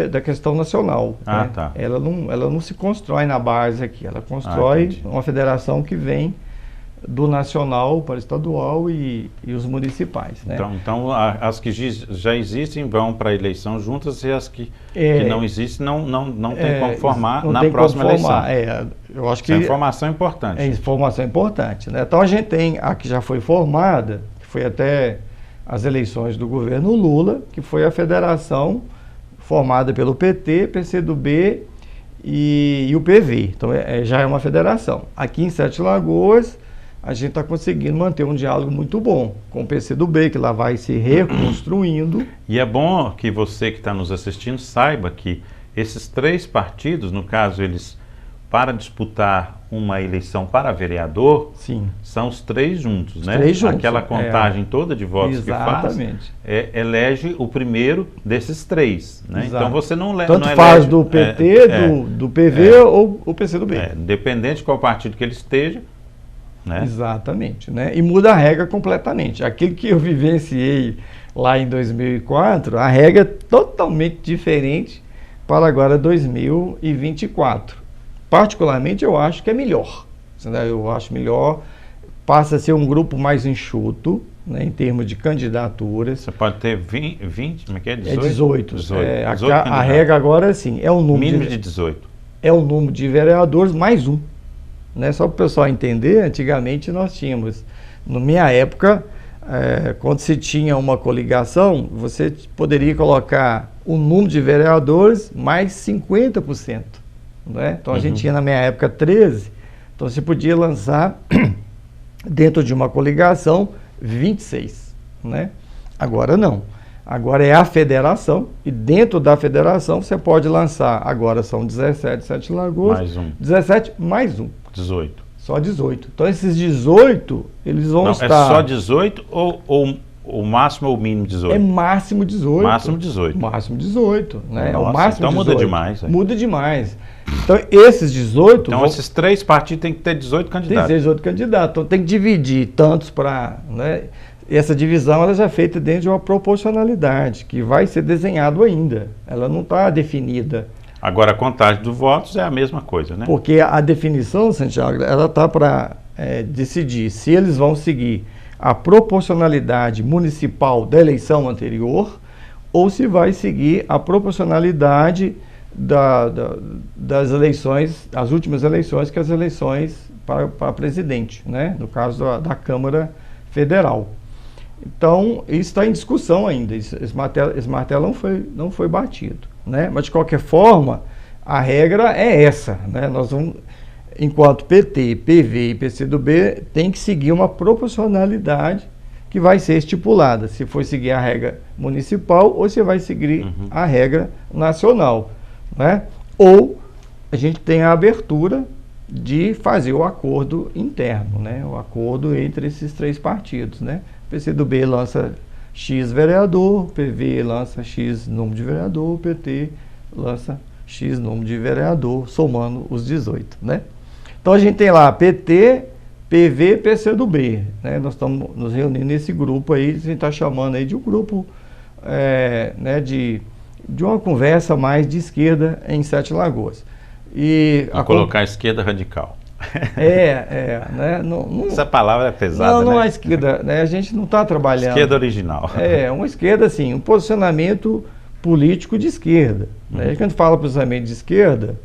da questão nacional. Né?
Tá.
Ela não se constrói na base aqui, ela constrói uma federação que vem do nacional para o estadual e os municipais. Né?
Então as que já existem vão para a eleição juntas e as que não existem não tem como formar na próxima eleição.
Eu acho que
é informação importante.
É informação importante. Né? Então a gente tem a que já foi formada, que foi até as eleições do governo Lula, que foi a federação formada pelo PT, PCdoB e o PV. Então já é uma federação. Aqui em Sete Lagoas a gente está conseguindo manter um diálogo muito bom com o PCdoB, que lá vai se reconstruindo.
E é bom que você que está nos assistindo saiba que esses 3 partidos, no caso eles, para disputar uma eleição para vereador,
sim,
são os 3 juntos, né?
3 juntos.
Aquela contagem toda de votos
exatamente,
que faz, elege o primeiro desses 3, né? Então você não elege...
Tanto faz do PT, do PV ou o PCdoB.
Dependente de qual partido que ele esteja, né?
Exatamente, né? E muda a regra completamente. Aquilo que eu vivenciei lá em 2004, a regra é totalmente diferente para agora 2024. Particularmente eu acho que é melhor. Eu acho melhor, passa a ser um grupo mais enxuto, né, em termos de candidaturas.
Você pode ter 20, como é que é? 18?
É 18.
18
a regra agora, assim, é o número
mínimo de 18.
É o número de vereadores mais um. Né? Só para o pessoal entender, antigamente nós tínhamos, na minha época, quando se tinha uma coligação, você poderia colocar o número de vereadores mais 50%. Né? Então a gente tinha na minha época 13, então você podia lançar dentro de uma coligação 26. Né? Agora não. Agora é a federação, e dentro da federação você pode lançar, agora são 17 Sete Lagoas,
mais um.
17 mais um.
18.
Só 18. Então esses 18, eles vão estar...
É só 18 ou o máximo ou o mínimo 18?
É máximo 18.
Máximo 18.
Máximo 18, né?
Nossa,
é o máximo
então
18.
Muda demais.
Muda demais. Então esses 18...
Então esses 3 partidos têm que ter 18 candidatos.
Tem 18 candidatos. Então tem que dividir tantos para... Né? Essa divisão ela já é feita dentro de uma proporcionalidade, que vai ser desenhado ainda. Ela não está definida.
Agora a contagem dos votos é a mesma coisa, né?
Porque a definição, Santiago, ela está para decidir se eles vão seguir a proporcionalidade municipal da eleição anterior ou se vai seguir a proporcionalidade das eleições, as últimas eleições, que as eleições para presidente, né? No caso da Câmara Federal. Então, isso está em discussão ainda, esse martelo não foi batido, né? Mas, de qualquer forma, a regra é essa, né? Nós vamos, enquanto PT, PV e PCdoB, tem que seguir uma proporcionalidade que vai ser estipulada, se for seguir a regra municipal ou se vai seguir a regra nacional, né? Ou a gente tem a abertura de fazer o acordo interno, né? O acordo entre esses três partidos, né? O PCdoB lança X vereador, PV lança X número de vereador, o PT lança X número de vereador, somando os 18, né? Então a gente tem lá PT, PV, PCdoB, né? Nós estamos nos reunindo nesse grupo aí, a gente está chamando aí de um grupo, né, de uma conversa mais de esquerda em Sete Lagoas. E
colocar a esquerda radical.
Né?
Essa palavra é pesada,
não
né?
Não é esquerda, né? A gente não está trabalhando...
Esquerda original.
Uma esquerda, assim, um posicionamento político de esquerda. Né? Quando fala posicionamento de esquerda,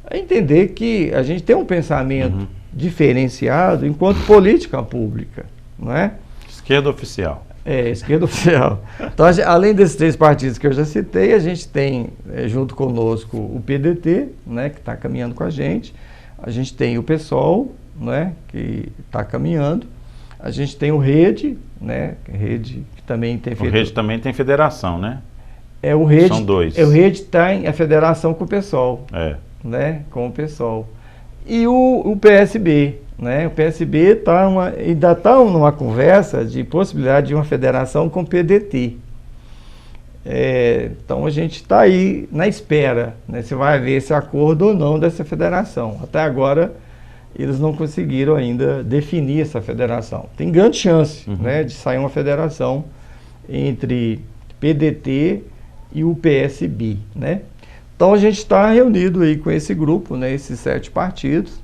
é entender que a gente tem um pensamento diferenciado enquanto política pública, não é?
Esquerda oficial.
Esquerda oficial. Então, além desses três partidos que eu já citei, a gente tem junto conosco o PDT, né, que está caminhando com a gente tem o PSOL, né, que está caminhando, a gente tem o Rede, né, Rede que também tem feito...
O Rede também tem federação, né?
O Rede,
são dois.
O Rede tem a federação com o PSOL, né, com o PSOL. E o PSB, né? O PSB ainda está numa conversa de possibilidade de uma federação com o PDT. Então a gente está aí na espera, né, se vai haver esse acordo ou não dessa federação. Até agora eles não conseguiram ainda definir essa federação. Tem grande chance, né, de sair uma federação entre PDT e o PSB, né? Então a gente está reunido aí com esse grupo, né, esses 7 partidos,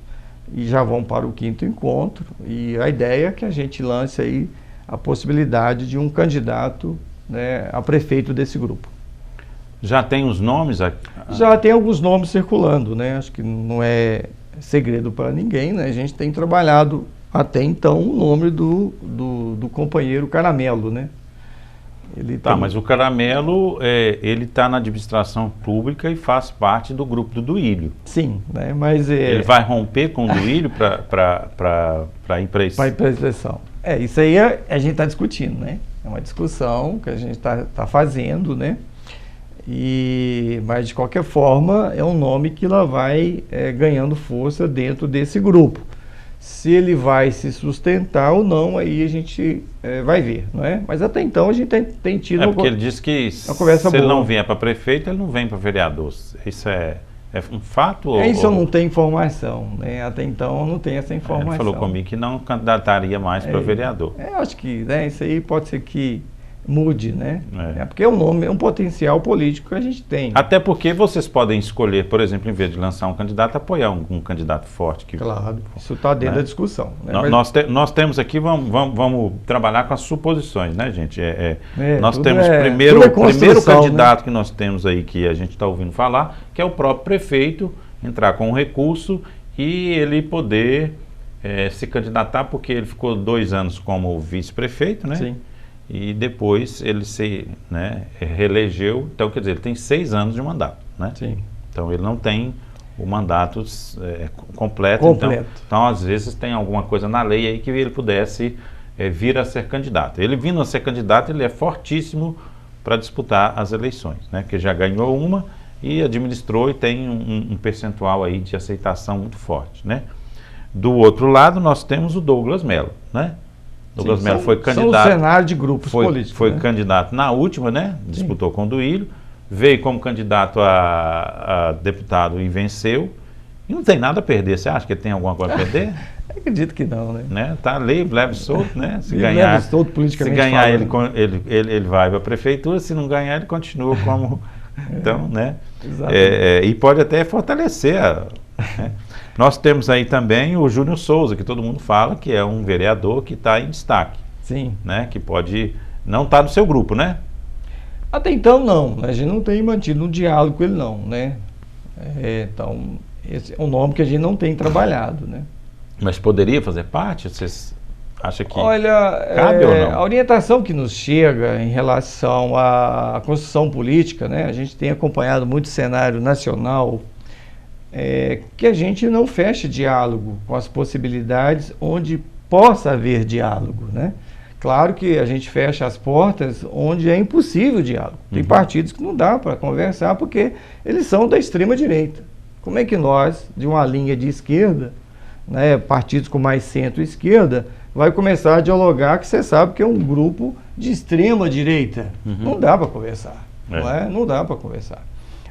e já vão para o 5º encontro, e a ideia é que a gente lance aí a possibilidade de um candidato, né, a prefeito desse grupo.
Já tem os nomes?
Já tem alguns nomes circulando, né? Acho que não é segredo para ninguém, né? A gente tem trabalhado até então o nome do companheiro Caramelo, né?
Mas o Caramelo, ele está na administração pública e faz parte do grupo do Duílio.
Sim, né? Mas
ele vai romper com o Duílio para ir para isso?
Para ir para a eleição. Isso aí a gente está discutindo, né? É uma discussão que a gente está fazendo, né? Mas de qualquer forma é um nome que lá vai ganhando força dentro desse grupo. Se ele vai se sustentar ou não, aí a gente vai ver, não é? Mas até então a gente tem tido
porque ele disse que se ele não vier para prefeito, ele não vem para vereador. Isso é um fato?
Isso eu não tenho informação, né? Até então eu não tenho essa informação.
Ele falou comigo que não candidataria mais para vereador.
Acho que, né, isso aí pode ser que mude, né? Porque é um nome, é um potencial político que a gente tem.
Até porque vocês podem escolher, por exemplo, em vez de lançar um candidato, apoiar um candidato forte.
Claro, isso está dentro da discussão. Né?
Nós temos aqui, vamos trabalhar com as suposições, né, gente? Nós temos o primeiro candidato, né, que nós temos aí, que a gente está ouvindo falar, que é o próprio prefeito entrar com um recurso e ele poder se candidatar, porque ele ficou 2 anos como vice-prefeito, né? Sim. E depois ele se reelegeu, então quer dizer, ele tem 6 anos de mandato, né? Sim. Então ele não tem o mandato completo. Então às vezes tem alguma coisa na lei aí que ele pudesse vir a ser candidato. Ele vindo a ser candidato, ele é fortíssimo para disputar as eleições, né? Porque já ganhou uma e administrou e tem um percentual aí de aceitação muito forte, né? Do outro lado nós temos o Douglas Mello, né? Douglas Mello foi candidato.
São o cenário de grupos políticos.
Foi candidato na última, né? Disputou com o Duílio, veio como candidato a deputado e venceu. E não tem nada a perder. Você acha que ele tem alguma coisa a perder?
Acredito que não, né?
Tá livre, leve, solto, né? Se
ganhar, politicamente
se ganhar ele vai para a prefeitura, se não ganhar ele continua como... Então, né? E pode até fortalecer né? Nós temos aí também o Júnior Souza, que todo mundo fala que é um vereador que está em destaque.
Sim.
Né? Que pode não estar no seu grupo, né?
Até então não, a gente não tem mantido um diálogo com ele não, né? Então, esse é um nome que a gente não tem trabalhado, né?
Mas poderia fazer parte? Vocês acham que
Olha,
cabe ou não?
a orientação que nos chega em relação à construção política, né? A gente tem acompanhado muito o cenário nacional, que a gente não feche diálogo com as possibilidades onde possa haver diálogo, né? Claro que a gente fecha as portas onde é impossível diálogo. Tem partidos que não dá para conversar porque eles são da extrema direita. Como é que nós, de uma linha de esquerda, né, partidos com mais centro-esquerda, vai começar a dialogar, que você sabe que é um grupo de extrema direita? Não dá para conversar, não dá para conversar.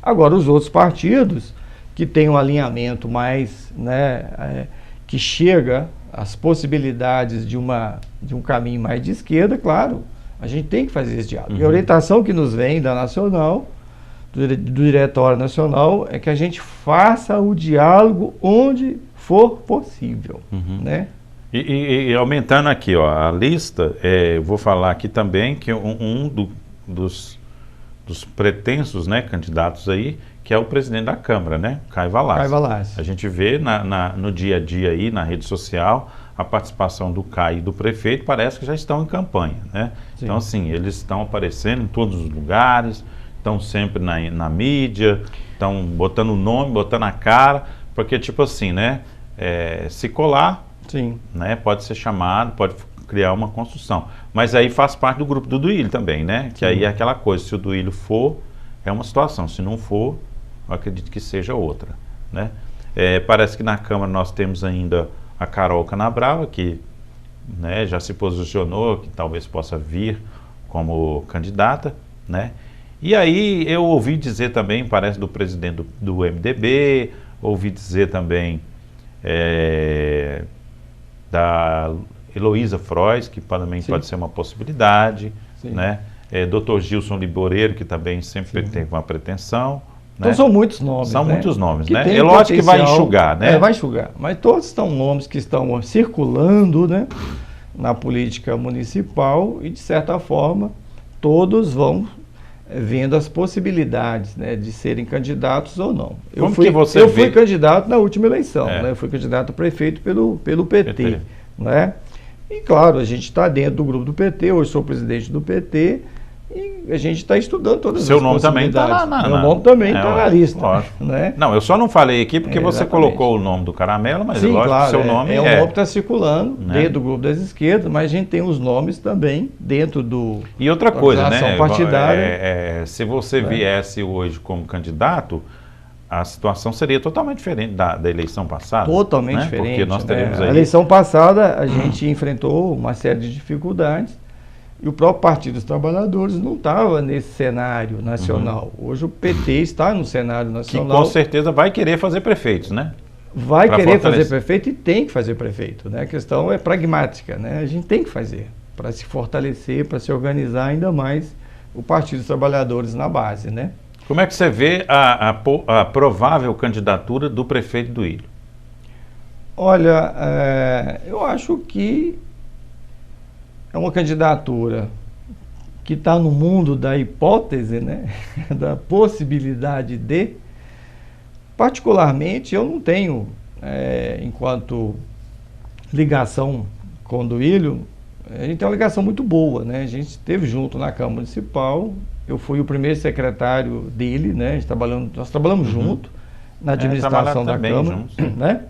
Agora, os outros partidos que têm um alinhamento mais, né, que chega às possibilidades de um caminho mais de esquerda, claro, a gente tem que fazer esse diálogo. E a orientação que nos vem da Nacional, do Diretório Nacional, é que a gente faça o diálogo onde for possível, né?
E aumentando aqui, ó, a lista, eu vou falar aqui também que dos pretensos, né, candidatos aí, que é o presidente da Câmara, né, Caio Valassi.
Caio Valassi.
A gente vê no dia a dia aí, na rede social, a participação do Caio e do prefeito, parece que já estão em campanha, né? Sim. Então, assim, eles estão aparecendo em todos os lugares, estão sempre na mídia, estão botando o nome, botando a cara, porque, tipo assim, né, se colar,
sim,
né, pode ser chamado, pode criar uma construção. Mas aí faz parte do grupo do Duílio também, né? Que aí é aquela coisa, se o Duílio for, é uma situação, se não for, eu acredito que seja outra, né? Parece que na Câmara nós temos ainda a Carol Canabrava, que, né, já se posicionou, que talvez possa vir como candidata, né? E aí eu ouvi dizer também, parece do presidente do MDB, ouvi dizer também da Heloísa Frois, que também pode ser uma possibilidade, né? Dr. Gilson Liboreiro, que também sempre teve uma pretensão.
Então, né? São muitos nomes.
São muitos nomes,
que
né? É lógico que vai enxugar, né?
Vai enxugar. Mas todos são nomes que estão circulando, né, na política municipal e, de certa forma, todos vão vendo as possibilidades, né, de serem candidatos ou não. Eu fui candidato na última eleição, né? Eu fui candidato a prefeito pelo PT, né? E, claro, a gente está dentro do grupo do PT, hoje sou presidente do PT, e a gente está estudando todas as possibilidades.
Seu nome também está
Meu nome também está na lista. Né?
Não, eu só não falei aqui porque você colocou o nome do Caramelo, mas
sim,
lógico,
claro,
seu nome
é um nome que está circulando, né, dentro do grupo das esquerdas, mas a gente tem os nomes também dentro do...
E outra coisa, né?
Partidária.
Se você viesse hoje como candidato, a situação seria totalmente diferente da eleição passada.
Totalmente diferente.
Porque nós teremos aí...
A eleição passada a gente enfrentou uma série de dificuldades e o próprio Partido dos Trabalhadores não estava nesse cenário nacional. Hoje o PT está no cenário nacional.
Que com certeza vai querer fazer prefeitos, né?
Vai querer fazer prefeito e tem que fazer prefeito, né? A questão é pragmática, né? A gente tem que fazer para se fortalecer, para se organizar ainda mais o Partido dos Trabalhadores na base, né?
Como é que você vê a provável candidatura do prefeito do Duílio?
Olha, eu acho que é uma candidatura que está no mundo da hipótese, né? Da possibilidade de... Particularmente, eu não tenho, enquanto ligação com o Duílio, a gente tem uma ligação muito boa, né? A gente esteve junto na Câmara Municipal, eu fui o primeiro secretário dele, né? Nós trabalhamos junto na administração da Câmara, né?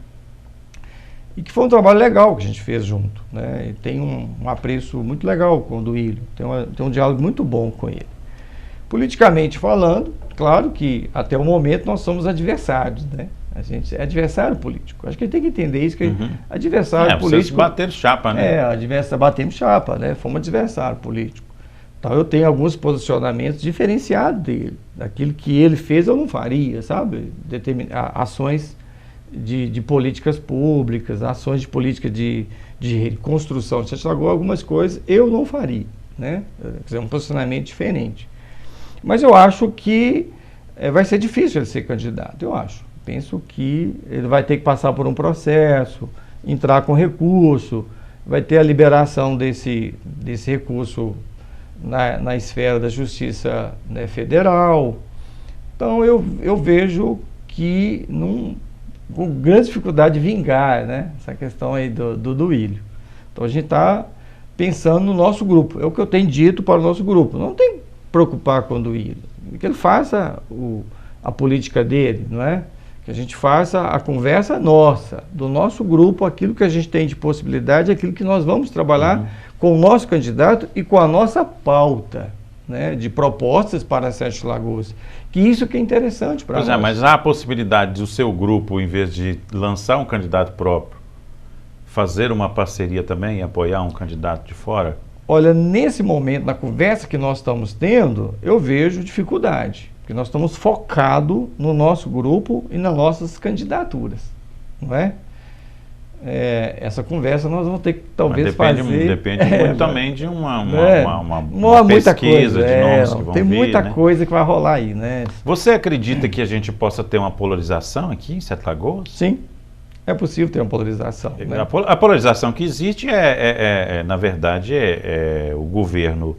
E que foi um trabalho legal que a gente fez junto, né? E tem um apreço muito legal com o Duílio, tem um diálogo muito bom com ele. Politicamente falando, claro que até o momento nós somos adversários, né? A gente é adversário político. Acho que tem que entender isso, que adversário político...
Vocês bateram chapa, né?
Batemos chapa, né? Fomos adversário político. Então eu tenho alguns posicionamentos diferenciados dele. Daquilo que ele fez eu não faria, sabe? Ações de políticas públicas, ações de política de construção de Lagoa, algumas coisas eu não faria, né? Quer dizer, um posicionamento diferente. Mas eu acho que vai ser difícil ele ser candidato, eu acho. Penso que ele vai ter que passar por um processo, entrar com recurso, vai ter a liberação desse recurso na esfera da Justiça, né, Federal. Então eu vejo que que com grande dificuldade de vingar, né? Essa questão aí do Duílio. Então a gente está pensando no nosso grupo. É o que eu tenho dito para o nosso grupo. Não tem que preocupar com o Duílio. Que ele faça a política dele, não é? Que a gente faça a conversa nossa, do nosso grupo, aquilo que a gente tem de possibilidade, aquilo que nós vamos trabalhar com o nosso candidato e com a nossa pauta, né, de propostas para Sete Lagoas. Que isso que é interessante para nós.
Pois é, mas há a possibilidade do seu grupo, em vez de lançar um candidato próprio, fazer uma parceria também e apoiar um candidato de fora?
Olha, nesse momento, na conversa que nós estamos tendo, eu vejo dificuldade. Porque nós estamos focados no nosso grupo e nas nossas candidaturas, não é? Essa conversa nós vamos ter que talvez fazer...
Depende muito também de uma pesquisa de nomes que vão
tem
vir,
muita
né?
coisa que vai rolar aí, né?
Você acredita que a gente possa ter uma polarização aqui em Sete Lagoas?
Sim, é possível ter uma polarização. Né?
A polarização que existe na verdade, o governo...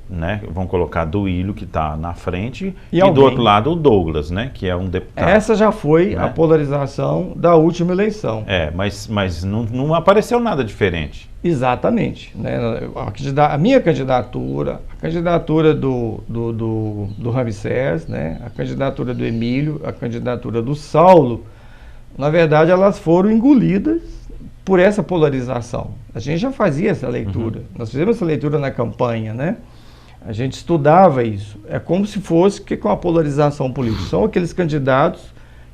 né, vão colocar Duílio, que está na frente, e do outro lado o Douglas, né, que é um deputado.
Essa já foi, né, a polarização da última eleição.
Mas não apareceu nada diferente.
Exatamente. Né, a minha candidatura, a candidatura do Ramsés, né, a candidatura do Emílio, a candidatura do Saulo, na verdade elas foram engolidas por essa polarização. A gente já fazia essa leitura. Nós fizemos essa leitura na campanha, né? A gente estudava isso. É como se fosse com a polarização política. São aqueles candidatos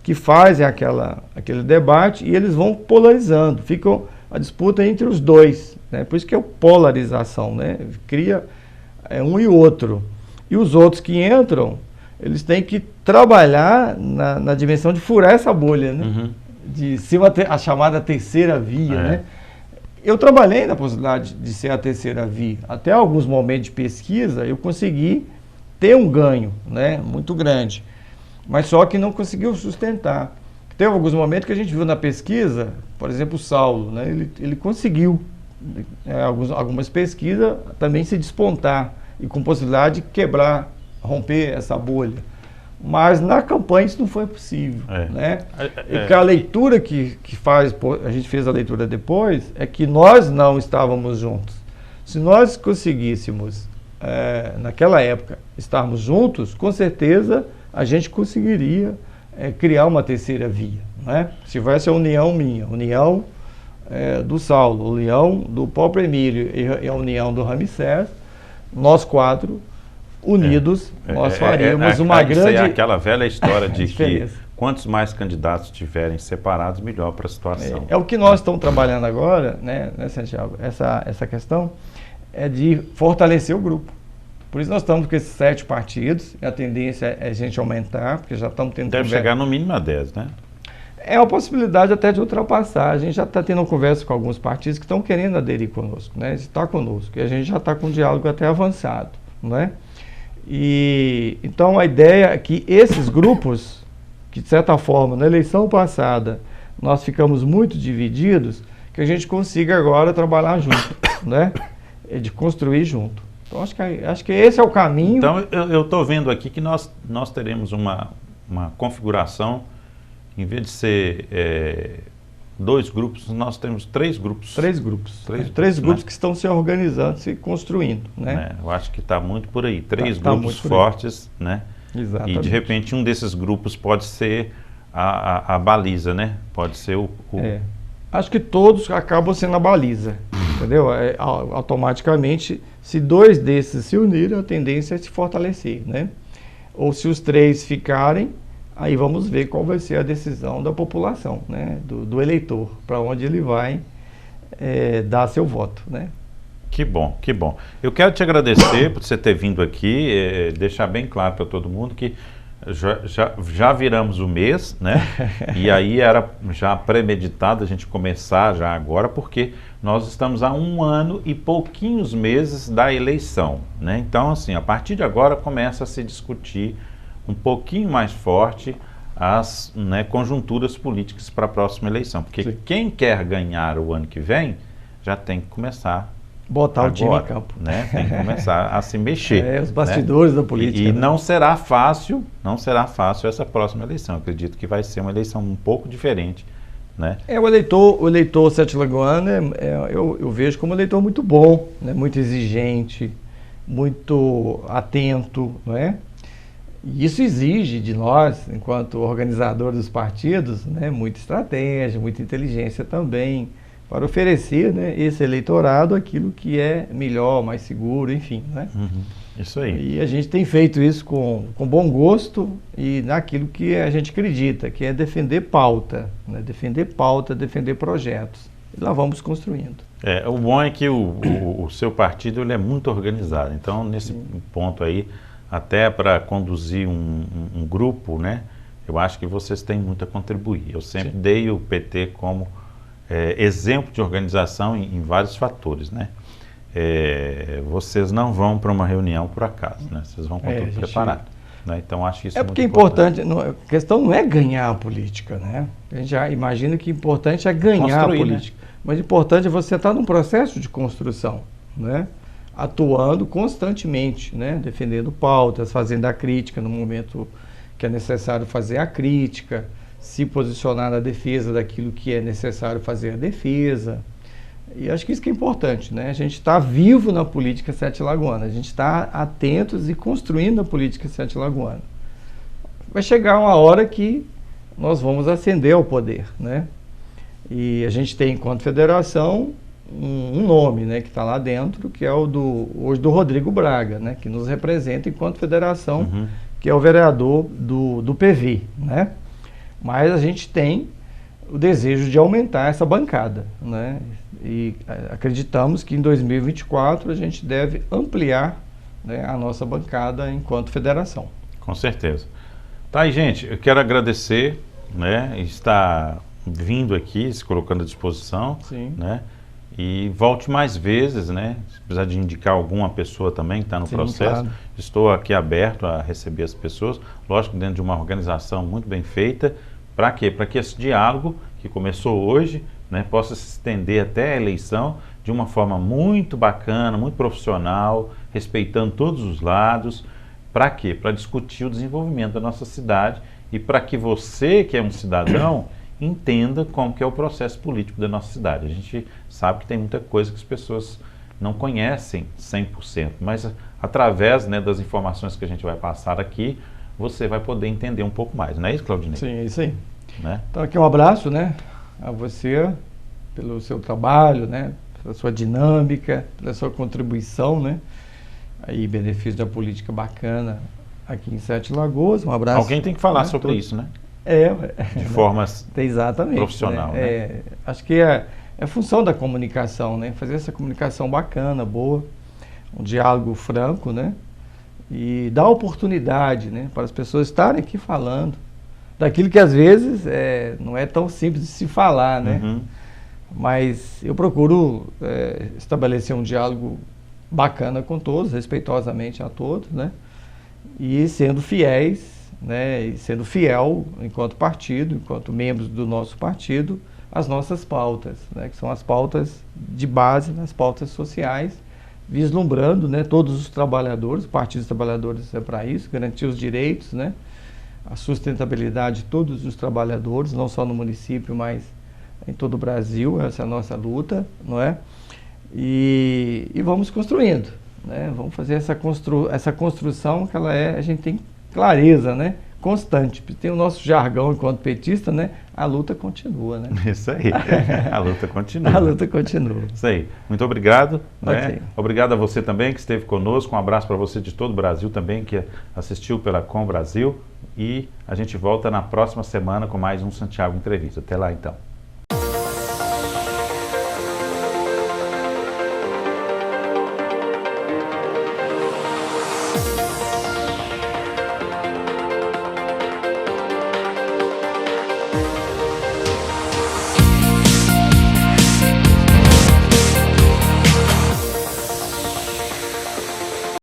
que fazem aquele debate e eles vão polarizando. Fica a disputa entre os dois, né? Por isso que é polarização, né? Cria um e outro. E os outros que entram, eles têm que trabalhar na dimensão de furar essa bolha, né? De ser a chamada terceira via, né? Eu trabalhei na possibilidade de ser a terceira via. Até alguns momentos de pesquisa eu consegui ter um ganho, né, muito grande, mas só que não conseguiu sustentar. Teve alguns momentos que a gente viu na pesquisa, por exemplo, o Saulo, né, ele conseguiu, algumas pesquisas também se despontar e com possibilidade de quebrar, romper essa bolha. Mas na campanha isso não foi possível, né? E a leitura que faz, a gente fez a leitura depois, é que nós não estávamos juntos. Se nós conseguíssemos, naquela época, estarmos juntos, com certeza a gente conseguiria criar uma terceira via, né? Se tivesse a união minha, a união do Saulo, a união do próprio Emílio e a união do Ramsés, nós quatro unidos, nós faríamos uma grande...
É aquela velha história de que quantos mais candidatos estiverem separados, melhor para a situação.
É o que nós estamos trabalhando agora, né, Santiago? Essa questão é de fortalecer o grupo. Por isso nós estamos com esses 7 partidos, e a tendência é a gente aumentar, porque já estamos tendo...
Deve chegar no mínimo a 10, né?
É uma possibilidade até de ultrapassar. A gente já está tendo uma conversa com alguns partidos que estão querendo aderir conosco, né? Estar conosco. E a gente já está com um diálogo até avançado, não é? E então a ideia é que esses grupos, que de certa forma na eleição passada nós ficamos muito divididos, que a gente consiga agora trabalhar junto, né? De construir junto. Então acho que esse é o caminho.
Então eu estou vendo aqui que nós teremos uma configuração, em vez de ser 2 grupos, nós temos 3 grupos.
3 grupos. Três grupos, né? Que estão se organizando, se construindo, né?
Eu acho que está muito por aí. 3 grupos fortes, né?
Exatamente.
E de repente um desses grupos pode ser a baliza, né? Pode ser
Acho que todos acabam sendo a baliza, entendeu? Automaticamente, se 2 desses se unirem, a tendência é se fortalecer, né? Ou se os 3 ficarem, aí vamos ver qual vai ser a decisão da população, né? Do eleitor, para onde ele vai dar seu voto, né?
Que bom, que bom. Eu quero te agradecer por você ter vindo aqui, deixar bem claro para todo mundo que já viramos o mês, né? E aí era já premeditado a gente começar já agora, porque nós estamos há 1 ano e pouquinhos meses da eleição, né? Então, assim, a partir de agora começa a se discutir um pouquinho mais forte as, né, conjunturas políticas para a próxima eleição, porque quem quer ganhar o ano que vem já tem que começar
botar
agora,
o time em campo.
Né? Tem que começar a se mexer.
Os bastidores, né, da política.
E não será fácil, essa próxima eleição. Acredito que vai ser uma eleição um pouco diferente, né?
O eleitor sete-lagoano, eu vejo como um eleitor muito bom, né? Muito exigente, muito atento, não é? E isso exige de nós, enquanto organizadores dos partidos, né, muita estratégia, muita inteligência também, para oferecer, né, esse eleitorado aquilo que é melhor, mais seguro, enfim, né?
Isso aí.
E a gente tem feito isso com bom gosto e naquilo que a gente acredita, que é defender pauta, né? Defender projetos. E lá vamos construindo.
O bom é que o seu partido ele é muito organizado. Então, nesse ponto aí, até para conduzir um grupo, né? Eu acho que vocês têm muito a contribuir. Eu sempre dei o PT como exemplo de organização em vários fatores, né? Vocês não vão para uma reunião por acaso, né? Vocês vão com tudo preparado. Né? Então, acho isso
porque
muito
importante. A questão não é ganhar a política, né? A gente já imagina que importante é ganhar a política. Né? Mas importante é você estar num processo de construção, né? Atuando constantemente, né? Defendendo pautas, fazendo a crítica no momento que é necessário fazer a crítica, se posicionar na defesa daquilo que é necessário fazer a defesa. E acho que isso que é importante, né? A gente está vivo na política sete-lagoana, a gente está atentos e construindo a política sete-lagoana. Vai chegar uma hora que nós vamos ascender ao poder, né? E a gente tem, enquanto federação, um nome, né, que está lá dentro, que é hoje do Rodrigo Braga, né, que nos representa enquanto federação, que é o vereador do PV, né? Mas a gente tem o desejo de aumentar essa bancada, né? E acreditamos que em 2024 a gente deve ampliar, né, a nossa bancada enquanto federação.
Com certeza. Tá aí, gente, eu quero agradecer, né, estar vindo aqui, se colocando à disposição, né? E volte mais vezes, né? Se precisar de indicar alguma pessoa também que está no processo, estou aqui aberto a receber as pessoas, lógico, dentro de uma organização muito bem feita. Para quê? Para que esse diálogo que começou hoje, né, possa se estender até a eleição de uma forma muito bacana, muito profissional, respeitando todos os lados. Para quê? Para discutir o desenvolvimento da nossa cidade e para que você, que é um cidadão, entenda como que é o processo político da nossa cidade. A gente sabe que tem muita coisa que as pessoas não conhecem 100%, mas através, né, das informações que a gente vai passar aqui, você vai poder entender um pouco mais. Não é isso, Claudinei?
Sim, é isso aí.
Né?
Então aqui um abraço, né, a você, pelo seu trabalho, né, pela sua dinâmica, pela sua contribuição, né, aí benefício da política bacana aqui em Sete Lagoas. Um abraço.
Alguém tem que falar sobre isso, né? De forma profissional. Né?
Acho que é função da comunicação, né? Fazer essa comunicação bacana, boa, um diálogo franco, né? E dar oportunidade, né, para as pessoas estarem aqui falando daquilo que às vezes não é tão simples de se falar, né? Mas eu procuro estabelecer um diálogo bacana com todos, respeitosamente a todos, né? E sendo fiéis, né, e sendo fiel enquanto partido, enquanto membros do nosso partido, às nossas pautas, né, que são as pautas de base, as pautas sociais, vislumbrando, né, todos os trabalhadores. O Partido dos Trabalhadores é para isso, garantir os direitos, né, a sustentabilidade de todos os trabalhadores, não só no município, mas em todo o Brasil. Essa é a nossa luta, não é? E vamos construindo, né? Vamos fazer essa construção que a gente tem clareza, né? Constante. Tem o nosso jargão enquanto petista, né? A luta continua, né?
Isso aí, a luta continua.
A luta continua.
Isso aí. Muito obrigado. Né? Obrigado a você também que esteve conosco. Um abraço para você de todo o Brasil também, que assistiu pela Com Brasil. E a gente volta na próxima semana com mais um Santiago Entrevista. Até lá, então.